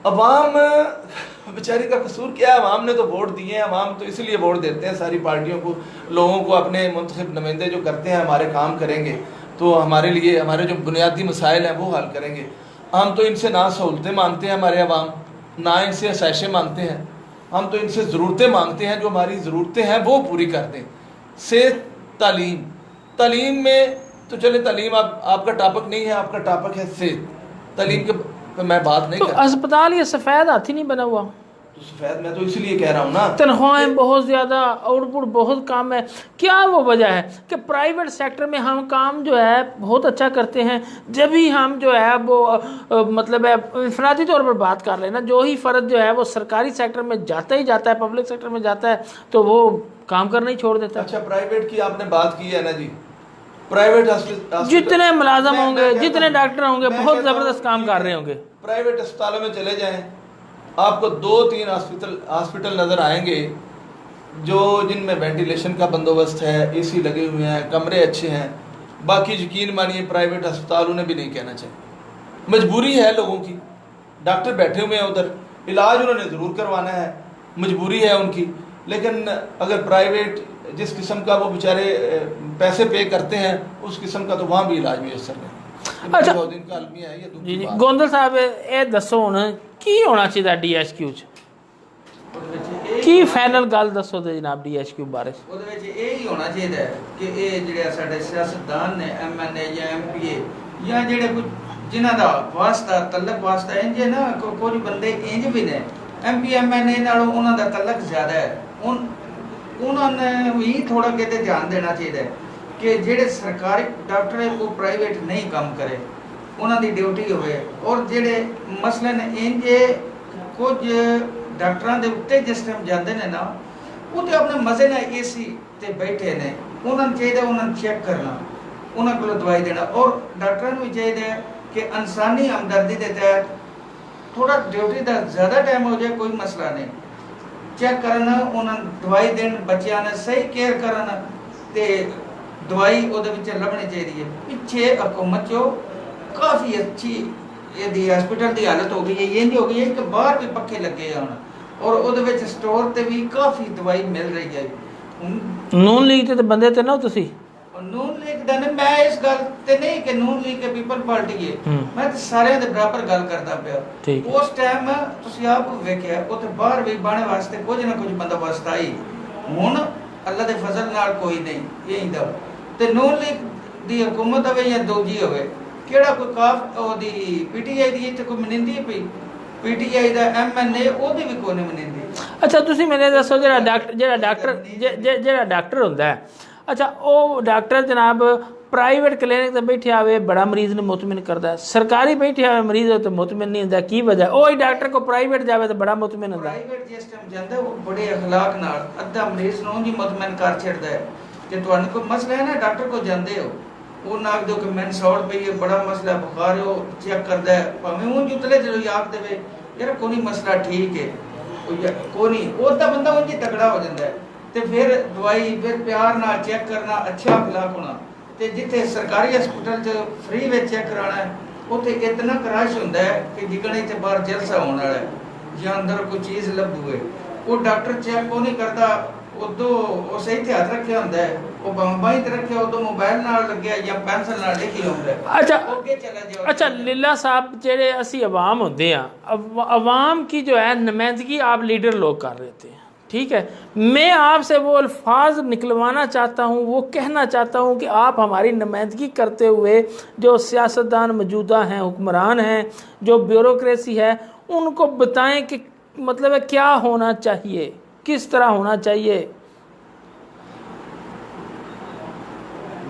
अवाम बेचारी का कसूर क्या है? अवाम ने तो वोट दिए हैं। अवाम तो इसलिए वोट देते हैं सारी पार्टियों को, लोगों को अपने मुंतखब नुमाइंदे जो करते हैं हमारे काम करेंगे तो हमारे लिए हमारे जो बुनियादी मसाइल हैं वो हल करेंगे। हम तो इनसे ना सहूलतें मांगते हैं हमारे अवाम, ना इनसे आसाइशें मांगते हैं, हम तो इनसे ज़रूरतें मांगते हैं जो हमारी ज़रूरतें हैं वो पूरी कर दें। सेहत, तालीम में तो चले, तालीम आपका टॉपिक नहीं है, आपका टॉपिक है सेहत। तालीम के पे मैं बात नहीं तो करता। अस्पताल ये सफ़ेद हाथी नहीं बना हुआ? तो सफ़ेद मैं तो इसलिए कह रहा हूँ ना, तनख्वाहें बहुत ज़्यादा, आउटपुट बहुत कम है। क्या वो वजह है कि प्राइवेट सेक्टर में हम काम जो है बहुत अच्छा करते हैं, जब भी हम जो है वो मतलब है इनफरादी तौर पर बात कर लेना, जो ही फ़र्द जो है वो सरकारी सेक्टर में जाता ही जाता है, पब्लिक सेक्टर में जाता है तो वो काम करना ही छोड़ देता है। अच्छा प्राइवेट की आपने बात की है ना जी, प्राइवेट हॉस्पिटल जितने मुलाजम होंगे, जितने डॉक्टर होंगे, बहुत ज़बरदस्त काम कर रहे होंगे। प्राइवेट अस्पतालों में चले जाएं, आपको 2-3 हॉस्पिटल नज़र आएंगे जो जिनमें वेंटिलेशन का बंदोबस्त है, AC लगे हुए हैं, कमरे अच्छे हैं। बाकी यकीन मानिए प्राइवेट अस्पताल उन्हें भी नहीं कहना चाहिए। मजबूरी है लोगों की, डॉक्टर बैठे हुए हैं उधर, इलाज उन्होंने ज़रूर करवाना है, मजबूरी है उनकी। लेकिन अगर प्राइवेट जिस किस्म का वो बेचारे पैसे पे करते हैं उस किस्म का तो वहाँ भी इलाज मुयसर नहीं। अच्छा बहुत दिन का आलमी है ये दुख जी की जी बात। गोंदल साहब ये दसो हुण की होना चाहिए DHQ च? की फाइनल गल दसो ते जनाब DHQ बारे? ਉਹਦੇ ਵਿੱਚ ਇਹ ਹੀ ਹੋਣਾ ਚਾਹੀਦਾ ਹੈ ਕਿ ਇਹ ਜਿਹੜੇ ਸਾਡੇ ਸਿਆਸਤਦਾਨ ਨੇ MNA ਜਾਂ MPA ਜਾਂ ਜਿਹੜੇ ਕੁਝ ਜਿਨ੍ਹਾਂ ਦਾ ਵਾਸਤਾ ਤਲਕ ਵਾਸਤਾ ਇੰਜ ਹੈ ਨਾ, ਕੁਝ ਬੰਦੇ ਇੰਜ ਵੀ ਨੇ MP MNA ਨਾਲੋਂ ਉਹਨਾਂ ਦਾ ਤਲਕ ਜ਼ਿਆਦਾ ਹੈ। ਉਹਨਾਂ ਨੇ ਵੀ ਥੋੜਾ ਕਿਤੇ ਧਿਆਨ ਦੇਣਾ ਚਾਹੀਦਾ ਹੈ ਕਿ ਜਿਹੜੇ ਸਰਕਾਰੀ ਡਾਕਟਰ ਹੈ ਉਹ ਪ੍ਰਾਈਵੇਟ ਨਹੀਂ ਕੰਮ ਕਰੇ, ਉਹਨਾਂ ਦੀ ਡਿਊਟੀ ਹੋਵੇ। ਔਰ ਜਿਹੜੇ ਮਸਲਨ ਇੰਜ ਕੁਝ ਡਾਕਟਰਾਂ ਦੇ ਉੱਤੇ ਜਿਸ ਟਾਈਮ ਜਾਂਦੇ ਨੇ ਨਾ, ਉਹ ਤੇ ਆਪਣੇ ਮਜ਼ੇ ਨਾਲ AC ਤੇ ਬੈਠੇ ਨੇ, ਉਹਨਾਂ ਨੂੰ ਚਾਹੀਦਾ ਉਹਨਾਂ ਨੂੰ ਚੈੱਕ ਕਰਨਾ, ਉਹਨਾਂ ਕੋਲ ਦਵਾਈ ਦੇਣਾ। ਔਰ ਡਾਕਟਰਾਂ ਨੂੰ ਵੀ ਚਾਹੀਦਾ ਕਿ ਇਨਸਾਨੀ ਹਮਦਰਦੀ ਦੇ ਤਹਿਤ ਥੋੜਾ ਡਿਊਟੀ ਦਾ ਜ਼ਿਆਦਾ ਟਾਈਮ ਹੋ ਜਾਏ ਕੋਈ ਮਸਲਾ ਨਹੀਂ, ਚੈੱਕ ਕਰਨ, ਉਹਨਾਂ ਨੂੰ ਦਵਾਈ ਦੇਣ, ਬੱਚਿਆਂ ਨੇ ਸਹੀ ਕੇਅਰ ਕਰਨ ਤੇ ਦਵਾਈ ਉਹਦੇ ਵਿੱਚ ਲੱਭਣੀ ਚਾਹੀਦੀ ਹੈ। ਪਿੱਛੇ ਹਕੂਮਤ 'ਚੋਂ ਕਾਫੀ ਅੱਛੀ ਇਹਦੀ ਹਸਪੀਟਲ ਦੀ ਹਾਲਤ ਹੋ ਗਈ ਹੈ, ਇਹ ਨਹੀਂ ਹੋ ਗਈ ਹੈ ਕਿ ਬਾਹਰ ਵੀ ਪੱਖੇ ਲੱਗੇ ਆ ਹੁਣ, ਔਰ ਉਹਦੇ ਵਿੱਚ ਸਟੋਰ ਤੇ ਵੀ ਕਾਫੀ ਦਵਾਈ ਮਿਲ ਰਹੀ ਹੈ। ਨੂਨ ਲੀਗ ਤੇ ਬੰਦੇ ਤੇ ਨਾ ਤੁਸੀਂ ਨੂਨ ਲੀਗ ਦਾ ਨਹੀਂ, ਮੈਂ ਇਸ ਗੱਲ ਤੇ ਨਹੀਂ ਕਿ ਨੂਨ ਲੀਗ ਕੇ ਪੀਪਲ ਪਾਰਟੀ ਹੈ, ਮੈਂ ਤਾਂ ਸਾਰਿਆਂ ਦੇ ਬਰਾਬਰ ਗੱਲ ਕਰਦਾ ਪਿਆ। ਉਸ ਟਾਈਮ ਤੁਸੀਂ ਆਪ ਵੇਖਿਆ ਉੱਥੇ ਬਾਹਰ ਵੀ ਬਾਣੇ ਵਾਸਤੇ ਕੁਝ ਨਾ ਕੁਝ ਬੰਦੋਬਸਤ ਆਈ, ਹੁਣ ਅੱਲਾ ਦੇ ਫਜ਼ਲ ਨਾਲ ਕੋਈ ਨਹੀਂ ਇਹ ਦਾ। ਤੇ ਨੂਨ ਲੀਗ ਦੀ ਹਕੂਮਤ ਹੋਵੇ ਜਾਂ ਦੂਜੀ ਹੋਵੇ, ਕਿਹੜਾ ਕੋਈ ਕਾਫ ਉਹਦੀ PTI ਦੀ ਇੱਥੇ ਕੋਈ ਮਨਿੰਦੀ ਪਈ, PTI ਦਾ MNA ਉਹਦੀ ਵੀ ਕੋਈ ਨਹੀਂ ਮਨਿੰਦੀ। ਅੱਛਾ ਤੁਸੀਂ ਮੈਨੂੰ ਦੱਸੋ ਜਿਹੜਾ ਡਾਕਟਰ ਹੁੰਦਾ ਹੈ, अच्छा वो डॉक्टर जनाब प्राइवेट क्लिनिक ते बैठे आवे बड़ा मरीज ने मुतमिन करता है, सरकारी बैठे आवे मरीज तो मुतमिन नहीं होता, की वजह? वो ही डॉक्टर को प्राइवेट जावे तो बड़ा मुतमिन होता है। प्राइवेट जिस टाइम जांदा वो बड़े अखलाक नाल अद्धा मरीज ਨੂੰ ਜੀ ਮੁਤਮਿਨ ਕਰ ਛੱਡਦਾ ਹੈ ਕਿ ਤੁਹਾਨੂੰ ਕੋਈ ਮਸਲਾ ਹੈ ਨਾ, ਡਾਕਟਰ ਕੋ ਜਾਂਦੇ ਹੋ, ਉਹ ਨਾ ਆਖ ਦਿਓ ਕਿ ਮੈਨੂੰ 100 ਰੁਪਏ ਬੜਾ ਮਸਲਾ ਬੁਖਾਰ ਹੈ, ਉਹ ਚੈੱਕ ਕਰਦਾ ਹੈ, ਭਾਵੇਂ ਉਹ ਜੁਤਲੇ ਜਦੋਂ ਆਖ ਦੇਵੇ ਯਾਰ ਕੋਈ ਮਸਲਾ ਠੀਕ ਹੈ, ਕੋਈ ਨਹੀਂ, ਉਹ ਤਾਂ ਬੰਦਾ ਉਹ ਜੀ ਤਗੜਾ ਹੋ ਜਾਂਦਾ ਹੈ। ਤੇ ਫਿਰ ਦਵਾਈ, ਫਿਰ ਪਿਆਰ ਨਾਲ ਚੈੱਕ ਕਰਨਾ, ਅੱਛਾ ਅਖਲਾਕ ਹੋਣਾ। ਤੇ ਜਿੱਥੇ ਸਰਕਾਰੀ ਹਸਪਤਾਲ 'ਚ ਫ੍ਰੀ ਵਿੱਚ ਚੈੱਕ ਕਰਾਉਣਾ ਹੈ, ਉੱਥੇ ਇਤਨਾ ਕਰਾਸ਼ ਹੁੰਦਾ ਹੈ ਕਿ ਜਿਕਣ ਇੱਥੇ ਬਾਹਰ ਜਲਸਾ ਹੋਣ ਵਾਲਾ ਹੈ ਜਾਂ ਅੰਦਰ ਕੋਈ ਚੀਜ਼ ਲੱਭੂਏ, ਉਹ ਡਾਕਟਰ ਚੈੱਕ ਉਹ ਨਹੀਂ ਕਰਦਾ, ਉਦੋਂ ਉਹ ਸਹੀ ਤੇ ਹੱਥ ਰੱਖਿਆ ਹੁੰਦਾ ਹੈ, ਉਹ ਬਾਈ ਤੇ ਰੱਖਿਆ, ਉਦੋਂ ਮੋਬਾਈਲ ਨਾਲ ਲੱਗਿਆ ਜਾਂ ਪੈਨਸਲ ਨਾਲ ਲਿਖੀ ਹੁੰਦਾ ਹੈ। अच्छा ਅੱਗੇ ਚਲਾ ਜਾਓ। अच्छा लीला साहब जेड़े असी अवाम होंदे आ, अवाम की जो है नुमाइंदगी आप लीडर लोग कर रहे थे, ठीक है, मैं आपसे वो अल्फाज निकलवाना चाहता हूँ, वो कहना चाहता हूँ कि आप हमारी नुमाइंदगी करते हुए जो सियासतदान मौजूदा हैं, हुक्मरान हैं, जो ब्यूरोक्रेसी है, उनको बताएं कि मतलब है क्या होना चाहिए, किस तरह होना चाहिए।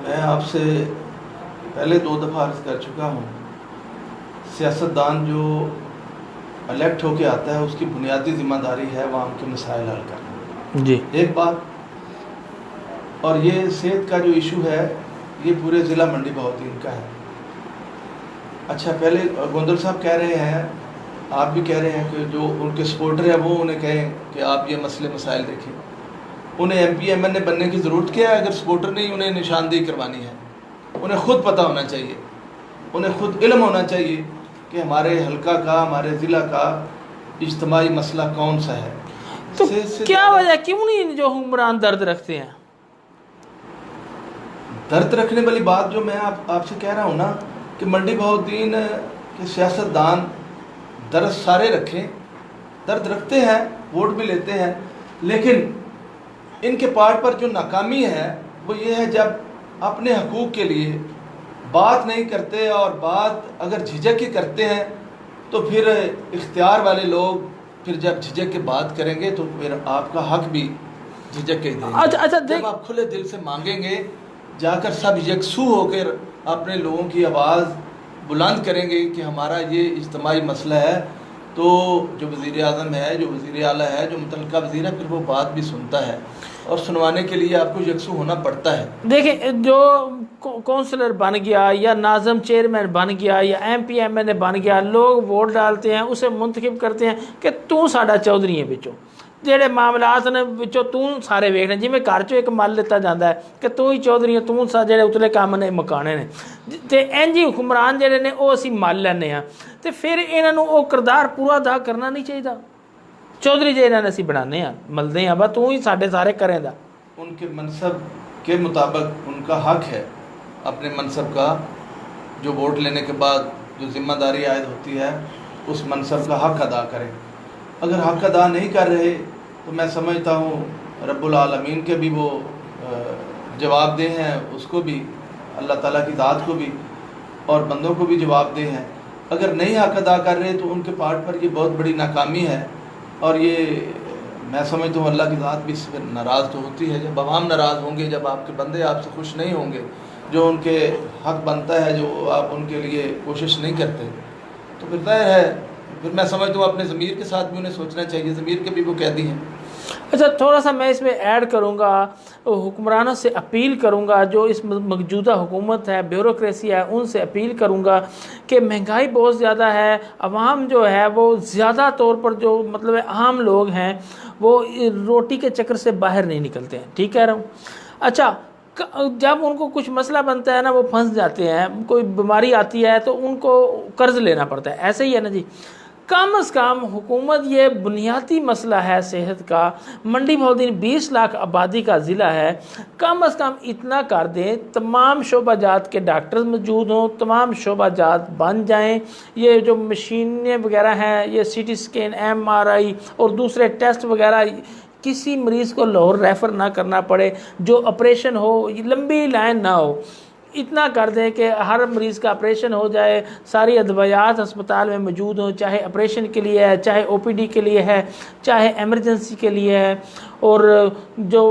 मैं आपसे पहले 2 दफ़ा अर्ज कर चुका हूँ, सियासतदान जो इलेक्ट होके आता है उसकी बुनियादी जिम्मेदारी है वहाँ के मसाइल हल करना जी। एक बात, और ये सेहत का जो इशू है ये पूरे ज़िला मंडी बहाउद्दीन का है। अच्छा, पहले गोंदल साहब कह रहे हैं, आप भी कह रहे हैं कि जो उनके सपोर्टर हैं वो उन्हें कहें कि आप ये मसले मसाइल देखें। उन्हें MP MNA बनने की ज़रूरत क्या है? अगर सपोर्टर नहीं उन्हें निशानदेही करवानी है, उन्हें खुद पता होना चाहिए, उन्हें खुद इल्म होना चाहिए कि हमारे हल्का का, हमारे ज़िला का इज्तिमाई मसला कौन सा है। तो क्या वजह, क्यों नहीं जो हुक्मरान दर्द रखते हैं? दर्द रखने वाली बात जो मैं आपसे कह रहा हूँ ना कि मंडी बहाउद्दीन के सियासतदान दर्द सारे रखें, दर्द रखते हैं, वोट भी लेते हैं, लेकिन इनके पार्ट पर जो नाकामी है वो ये है जब अपने हकूक़ के लिए बात नहीं करते, और बात अगर झिझक के करते हैं तो फिर इख्तियार वाले लोग फिर जब झिझक के बात करेंगे तो फिर आपका हक भी झिझक के देंगे। अच्छा, जब आप खुले दिल से मांगेंगे, जाकर सब यकसू होकर अपने लोगों की आवाज़ बुलंद करेंगे कि हमारा ये इज्तिमाई मसला है, तो जो वज़ीर आज़म है, जो वज़ीर आला है, जो मुतल्लिका वज़ीर है, फिर वो बात भी सुनता है, और सुनवाने के लिए आपको यकसू होना पड़ता है। देखिए, जो काउंसलर बन गया या नाज़म चेयरमैन बन गया या MP MNA बन गया, लोग वोट डालते हैं, उसे मुंतखब करते हैं कि तू साडा चौधरी है, विचों ਜਿਹੜੇ ਮਾਮਲਾਤ ਨੇ ਵਿੱਚੋਂ ਤੂੰ ਸਾਰੇ ਵੇਖਣੇ, ਜਿਵੇਂ ਘਰ 'ਚੋਂ ਇੱਕ ਮੱਲ ਦਿੱਤਾ ਜਾਂਦਾ ਹੈ ਕਿ ਤੂੰ ਹੀ ਚੌਧਰੀ ਹੈ, ਤੂੰ ਜਿਹੜੇ ਉਤਲੇ ਕੰਮ ਨੇ ਮੁਕਾਣੇ ਨੇ, ਤੇ ਇੰਝ ਹੀ ਹੁਕਮਰਾਨ ਜਿਹੜੇ ਨੇ ਉਹ ਅਸੀਂ ਮੱਲ ਲੈਂਦੇ ਹਾਂ, ਤੇ ਫਿਰ ਇਹਨਾਂ ਨੂੰ ਉਹ ਕਿਰਦਾਰ ਪੂਰਾ ਅਦਾ ਕਰਨਾ ਨਹੀਂ ਚਾਹੀਦਾ। चौधरी जी ਇਹਨਾਂ ਨੇ ਅਸੀਂ ਬਣਾਉਂਦੇ ਹਾਂ, ਮਲਦੇ ਹਾਂ, ਬਸ ਤੂੰ ਹੀ ਸਾਡੇ ਸਾਰੇ ਕਰੇਂਦਾ। उनके मनसब के मुताबिक उनका हक है अपने मनसब का, जो वोट लेने के बाद जो जिम्मेदारी आयद होती है उस मनसब का हक अदा करें। अगर हक अदा नहीं कर रहे तो मैं समझता हूँ रब्बुल आलमीन के भी वो जवाबदेह हैं, उसको भी, अल्लाह ताला की ज़ात को भी, और बंदों को भी जवाबदेह हैं। अगर नहीं हक अदा कर रहे तो उनके पार्ट पर ये बहुत बड़ी नाकामी है, और ये मैं समझता हूँ अल्लाह की ज़ात भी इससे नाराज़ तो होती है। जब अवाम नाराज़ होंगे, जब आपके बंदे आपसे खुश नहीं होंगे, जो उनके हक बनता है, जो आप उनके लिए कोशिश नहीं करते, तो फिर ज़ाहिर है, फिर मैं समझता हूँ अपने ज़मीर के साथ भी उन्हें सोचना चाहिए, ज़मीर के भी वो कैदी हैं। अच्छा, थोड़ा सा मैं इसमें ऐड करूँगा, हुक्मरानों से अपील करूँगा, जो इस मौजूदा हुकूमत है, ब्यूरोक्रेसी है, उनसे अपील करूँगा कि महंगाई बहुत ज़्यादा है, अवाम जो है वो ज़्यादा तौर पर जो मतलब आम लोग हैं वो रोटी के चक्कर से बाहर नहीं निकलते हैं, ठीक कह रहा हूँ। अच्छा, जब उनको कुछ मसला बनता है ना, वो फंस जाते हैं, कोई बीमारी आती है तो उनको कर्ज लेना पड़ता है, ऐसे ही है ना जी। कम अज़ कम हुकूमत, ये बुनियादी मसला है सेहत का, मंडी बहाउद्दीन 20 लाख आबादी का ज़िला है, कम अज़ कम इतना कर दें, तमाम शोबाजात के डॉक्टर मौजूद हों, तमाम शोबाजात बन जाएं, ये जो मशीनें वगैरह हैं, ये CT स्कैन, MRI और दूसरे टेस्ट वगैरह, किसी मरीज़ को लाहौर रेफ़र ना करना पड़े, जो ऑपरेशन हो लंबी लाइन ना हो, इतना कर दें कि हर मरीज़ का ऑपरेशन हो जाए, सारी अदवियात अस्पताल में मौजूद हों, चाहे ऑपरेशन के लिए है, चाहे OPD के लिए है, चाहे एमरजेंसी के लिए है। और जो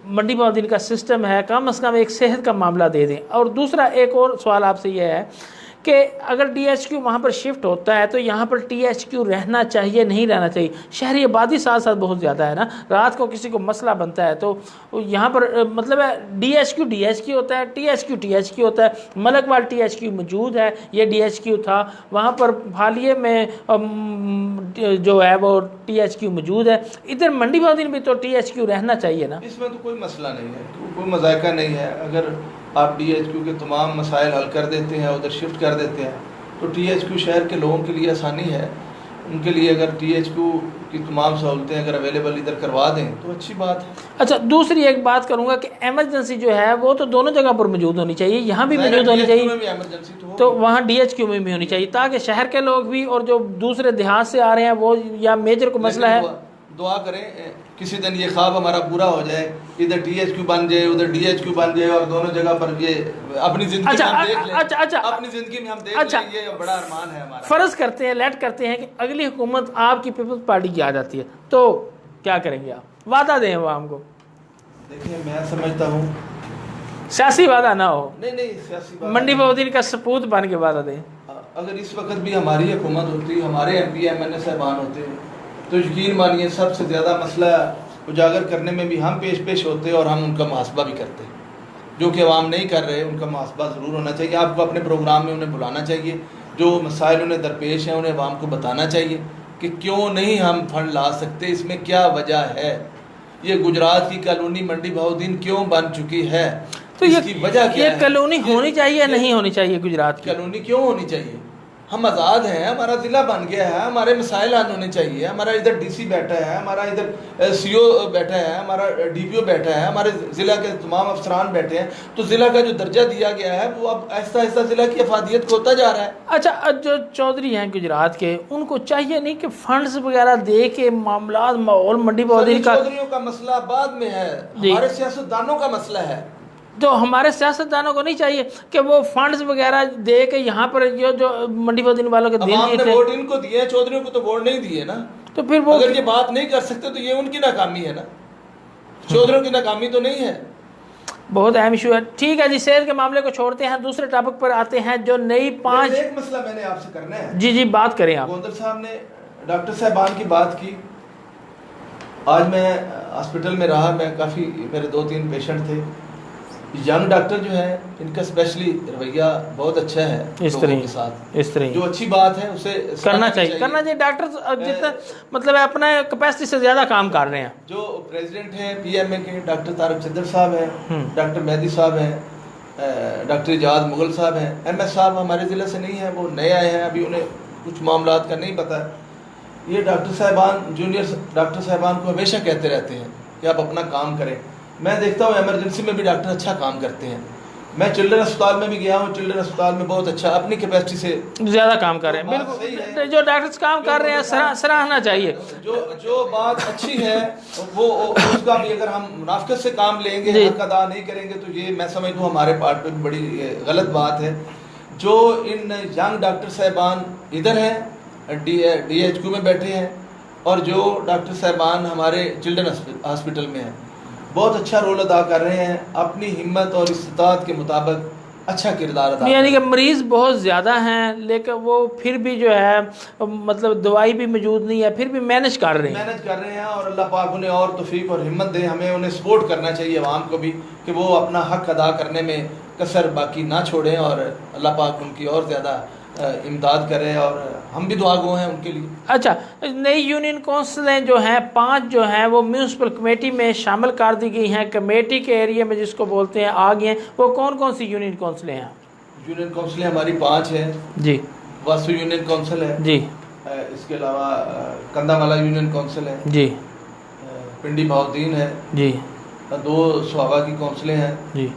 मंडी बहाउद्दीन का सिस्टम है, कम अज़ कम एक सेहत का मामला दे दें। और दूसरा एक और सवाल आपसे ये है कि अगर DHQ वहाँ पर शिफ्ट होता है तो यहाँ पर THQ रहना चाहिए, नहीं रहना चाहिए? शहरी आबादी साथ साथ बहुत ज़्यादा है ना, रात को किसी को मसला बनता है तो यहाँ पर मतलब है DHQ होता है, THQ होता है। मलकवाल THQ मौजूद है, ये DHQ था, वहाँ पर हालिये में जो है वो THQ मौजूद है। इधर मंडी बहाउद्दीन भी तो THQ रहना चाहिए ना। इसमें तो कोई मसला नहीं है, कोई मजायका नहीं है। अगर आप DHQ के तमाम मसाइल हल कर देते हैं, उधर शिफ्ट कर देते हैं, तो THQ शहर के लोगों के लिए आसानी है। उनके लिए अगर THQ की तमाम सहूलतें अगर अवेलेबल इधर करवा दें तो अच्छी बात है। अच्छा, दूसरी एक बात करूंगा कि एमरजेंसी जो है वो तो दोनों जगह पर मौजूद होनी चाहिए, यहाँ भी मौजूद होनी चाहिए, तो वहाँ DHQ में भी होनी चाहिए, ताकि शहर के लोग भी और जो दूसरे देहात से आ रहे हैं वो, या मेजर को मसला है दुआ करें किसी दिन ये ख्वाब हमारा पूरा हो जाए, इधर THQ बन जाए उधर DHQ बन जाए और दोनों जगह पर ये अपनी जिंदगी में हम देख लें। अपनी जिंदगी में हम देख लें, ये बड़ा अरमान है हमारा। फर्ज करते हैं, लेट करते हैं कि अगली हुकूमत आपकी पीपल्स पार्टी की आ जाती है, तो क्या करेंगे आप? वादा दें आवाम को। देखिए मैं समझता हूँ सियासी वादा ना हो, नहीं सियासी बात मंडी बहुद्दीन का सपूत बन के वादा दें। अगर इस वक्त भी हमारी हुकूमत होती, हमारे MP MNA साहबान होते, तो यकीन मानिए सबसे ज़्यादा मसला उजागर करने में भी हम पेश होते और हम उनका मुहासबा भी करते, जो कि अवाम नहीं कर रहे। उनका मुहासबा ज़रूर होना चाहिए। आपको अपने प्रोग्राम में उन्हें बुलाना चाहिए, जो मसाइल उन्हें दरपेश हैं उन्हें अवाम को बताना चाहिए कि क्यों नहीं हम फंड ला सकते, इसमें क्या वजह है, ये गुजरात की कॉलोनी मंडी बहुद्दीन क्यों बन चुकी है, तो इसकी वजह क्या ये है? कॉलोनी होनी चाहिए नहीं होनी चाहिए गुजरात की? कॉलोनी क्यों होनी चाहिए? हम आज़ाद हैं, हमारा ज़िला बन गया है, हमारे मसाइल हल होने चाहिए। हमारा इधर DC बैठा है, हमारा इधर CO बैठा है, हमारा DPO बैठा है, हमारे ज़िला के तमाम अफसरान बैठे हैं। तो ज़िला का जो दर्जा दिया गया है वो अब आहिस्ता आहिस्ता ज़िला की अफादियत होता जा रहा है। अच्छा, जो चौधरी हैं गुजरात के, उनको चाहिए नहीं कि फंड्स वगैरह दे के मामला माहौल मंडी बहुद्दीन का? चौधरियों का मसला बाद में है, हमारे सियासतदानों का मसला है। तो हमारे सियासतदानों को नहीं चाहिए कि वो फंड्स वगैरह दे के यहाँ पर जो मंडी बहुद्दीन वालों के दिल जीते? वोट इनको दिए, चौधरियों को तो वोट नहीं दिए ना। तो फिर वो अगर ये बात नहीं कर सकते तो ये उनकी नाकामी है ना, चौधरियों की नाकामी तो नहीं है। बहुत अहम इशू है। ठीक है जी, सेहत के मामले को छोड़ते हैं, दूसरे टॉपिक पर आते हैं। जो नई 5 एक मसला मैंने आपसे करना है। जी बात करें आप। गोंदर साहब ने डॉक्टर साहबान की बात की। आज मैं हॉस्पिटल में रहा, मैं काफ़ी, मेरे 2-3 पेशेंट थे। यंग डॉक्टर जो है इनका स्पेशली रवैया बहुत अच्छा है इस तरह के साथ, इस तरह जो अच्छी बात है उसे करना चाहिए। डॉक्टर जितना मतलब अपना कैपेसिटी से ज़्यादा काम कर रहे हैं। जो प्रेसिडेंट हैं PMA के, डॉक्टर तारक चंद्र साहब हैं, डॉक्टर मेहदी साहब हैं, डॉक्टर इजाज मुगल साहब हैं। MS साहब हमारे ज़िले से नहीं हैं, वो नए आए हैं, अभी उन्हें कुछ मामलात का नहीं पता। ये डॉक्टर साहबान, जूनियर डॉक्टर साहबान को हमेशा कहते रहते हैं कि आप अपना काम करें। मैं देखता हूँ इमरजेंसी में भी डॉक्टर अच्छा काम करते हैं। मैं चिल्ड्रन अस्पताल में भी गया हूँ, चिल्ड्रन अस्पताल में बहुत अच्छा अपनी कैपेसिटी से ज़्यादा काम कर रहे हैं। बिल्कुल, जो डॉक्टर्स काम कर रहे हैं सराहना चाहिए। जो बात अच्छी है वो उसका भी अगर हम मुनाफिकत से काम लेंगे, हक अदा नहीं करेंगे, तो ये मैं समझता हूँ हमारे पार्ट पे बड़ी गलत बात है। जो इन यंग डॉक्टर साहबान इधर हैं, DHQ में बैठे हैं, और जो डॉक्टर साहबान हमारे चिल्ड्रन हॉस्पिटल में हैं, बहुत अच्छा रोल अदा कर रहे हैं। अपनी हिम्मत और इस्तात के मुताबिक अच्छा किरदार अदा, यानी कि मरीज़ बहुत ज़्यादा हैं लेकिन वो फिर भी जो है मतलब दवाई भी मौजूद नहीं है, फिर भी मैनेज कर रहे हैं। और अल्लाह पाक उन्हें और तौफीक और हिम्मत दे। हमें उन्हें सपोर्ट करना चाहिए, आवाम को भी, कि वो अपना हक अदा करने में कसर बाकी ना छोड़ें, और अल्लाह पाक उनकी और ज़्यादा इमदाद करें, और हम भी दुआ गो हैं उनके लिए। अच्छा, नई यूनियन काउंसिलें जो हैं 5 जो हैं वो म्यूनसिपल कमेटी में शामिल कर दी गई हैं, कमेटी के एरिया में जिसको बोलते हैं आ गए हैं। वो कौन कौन सी यूनियन काउंसिलें हैं? यूनियन काउंसिलें हमारी 5 हैं जी। वासु यूनियन काउंसिल है जी, इसके अलावा कंदामाला यूनियन काउंसिल है जी, पिंडी बहुद्दीन है जी, 2 स्वाबा की काउंसिलें हैं जी।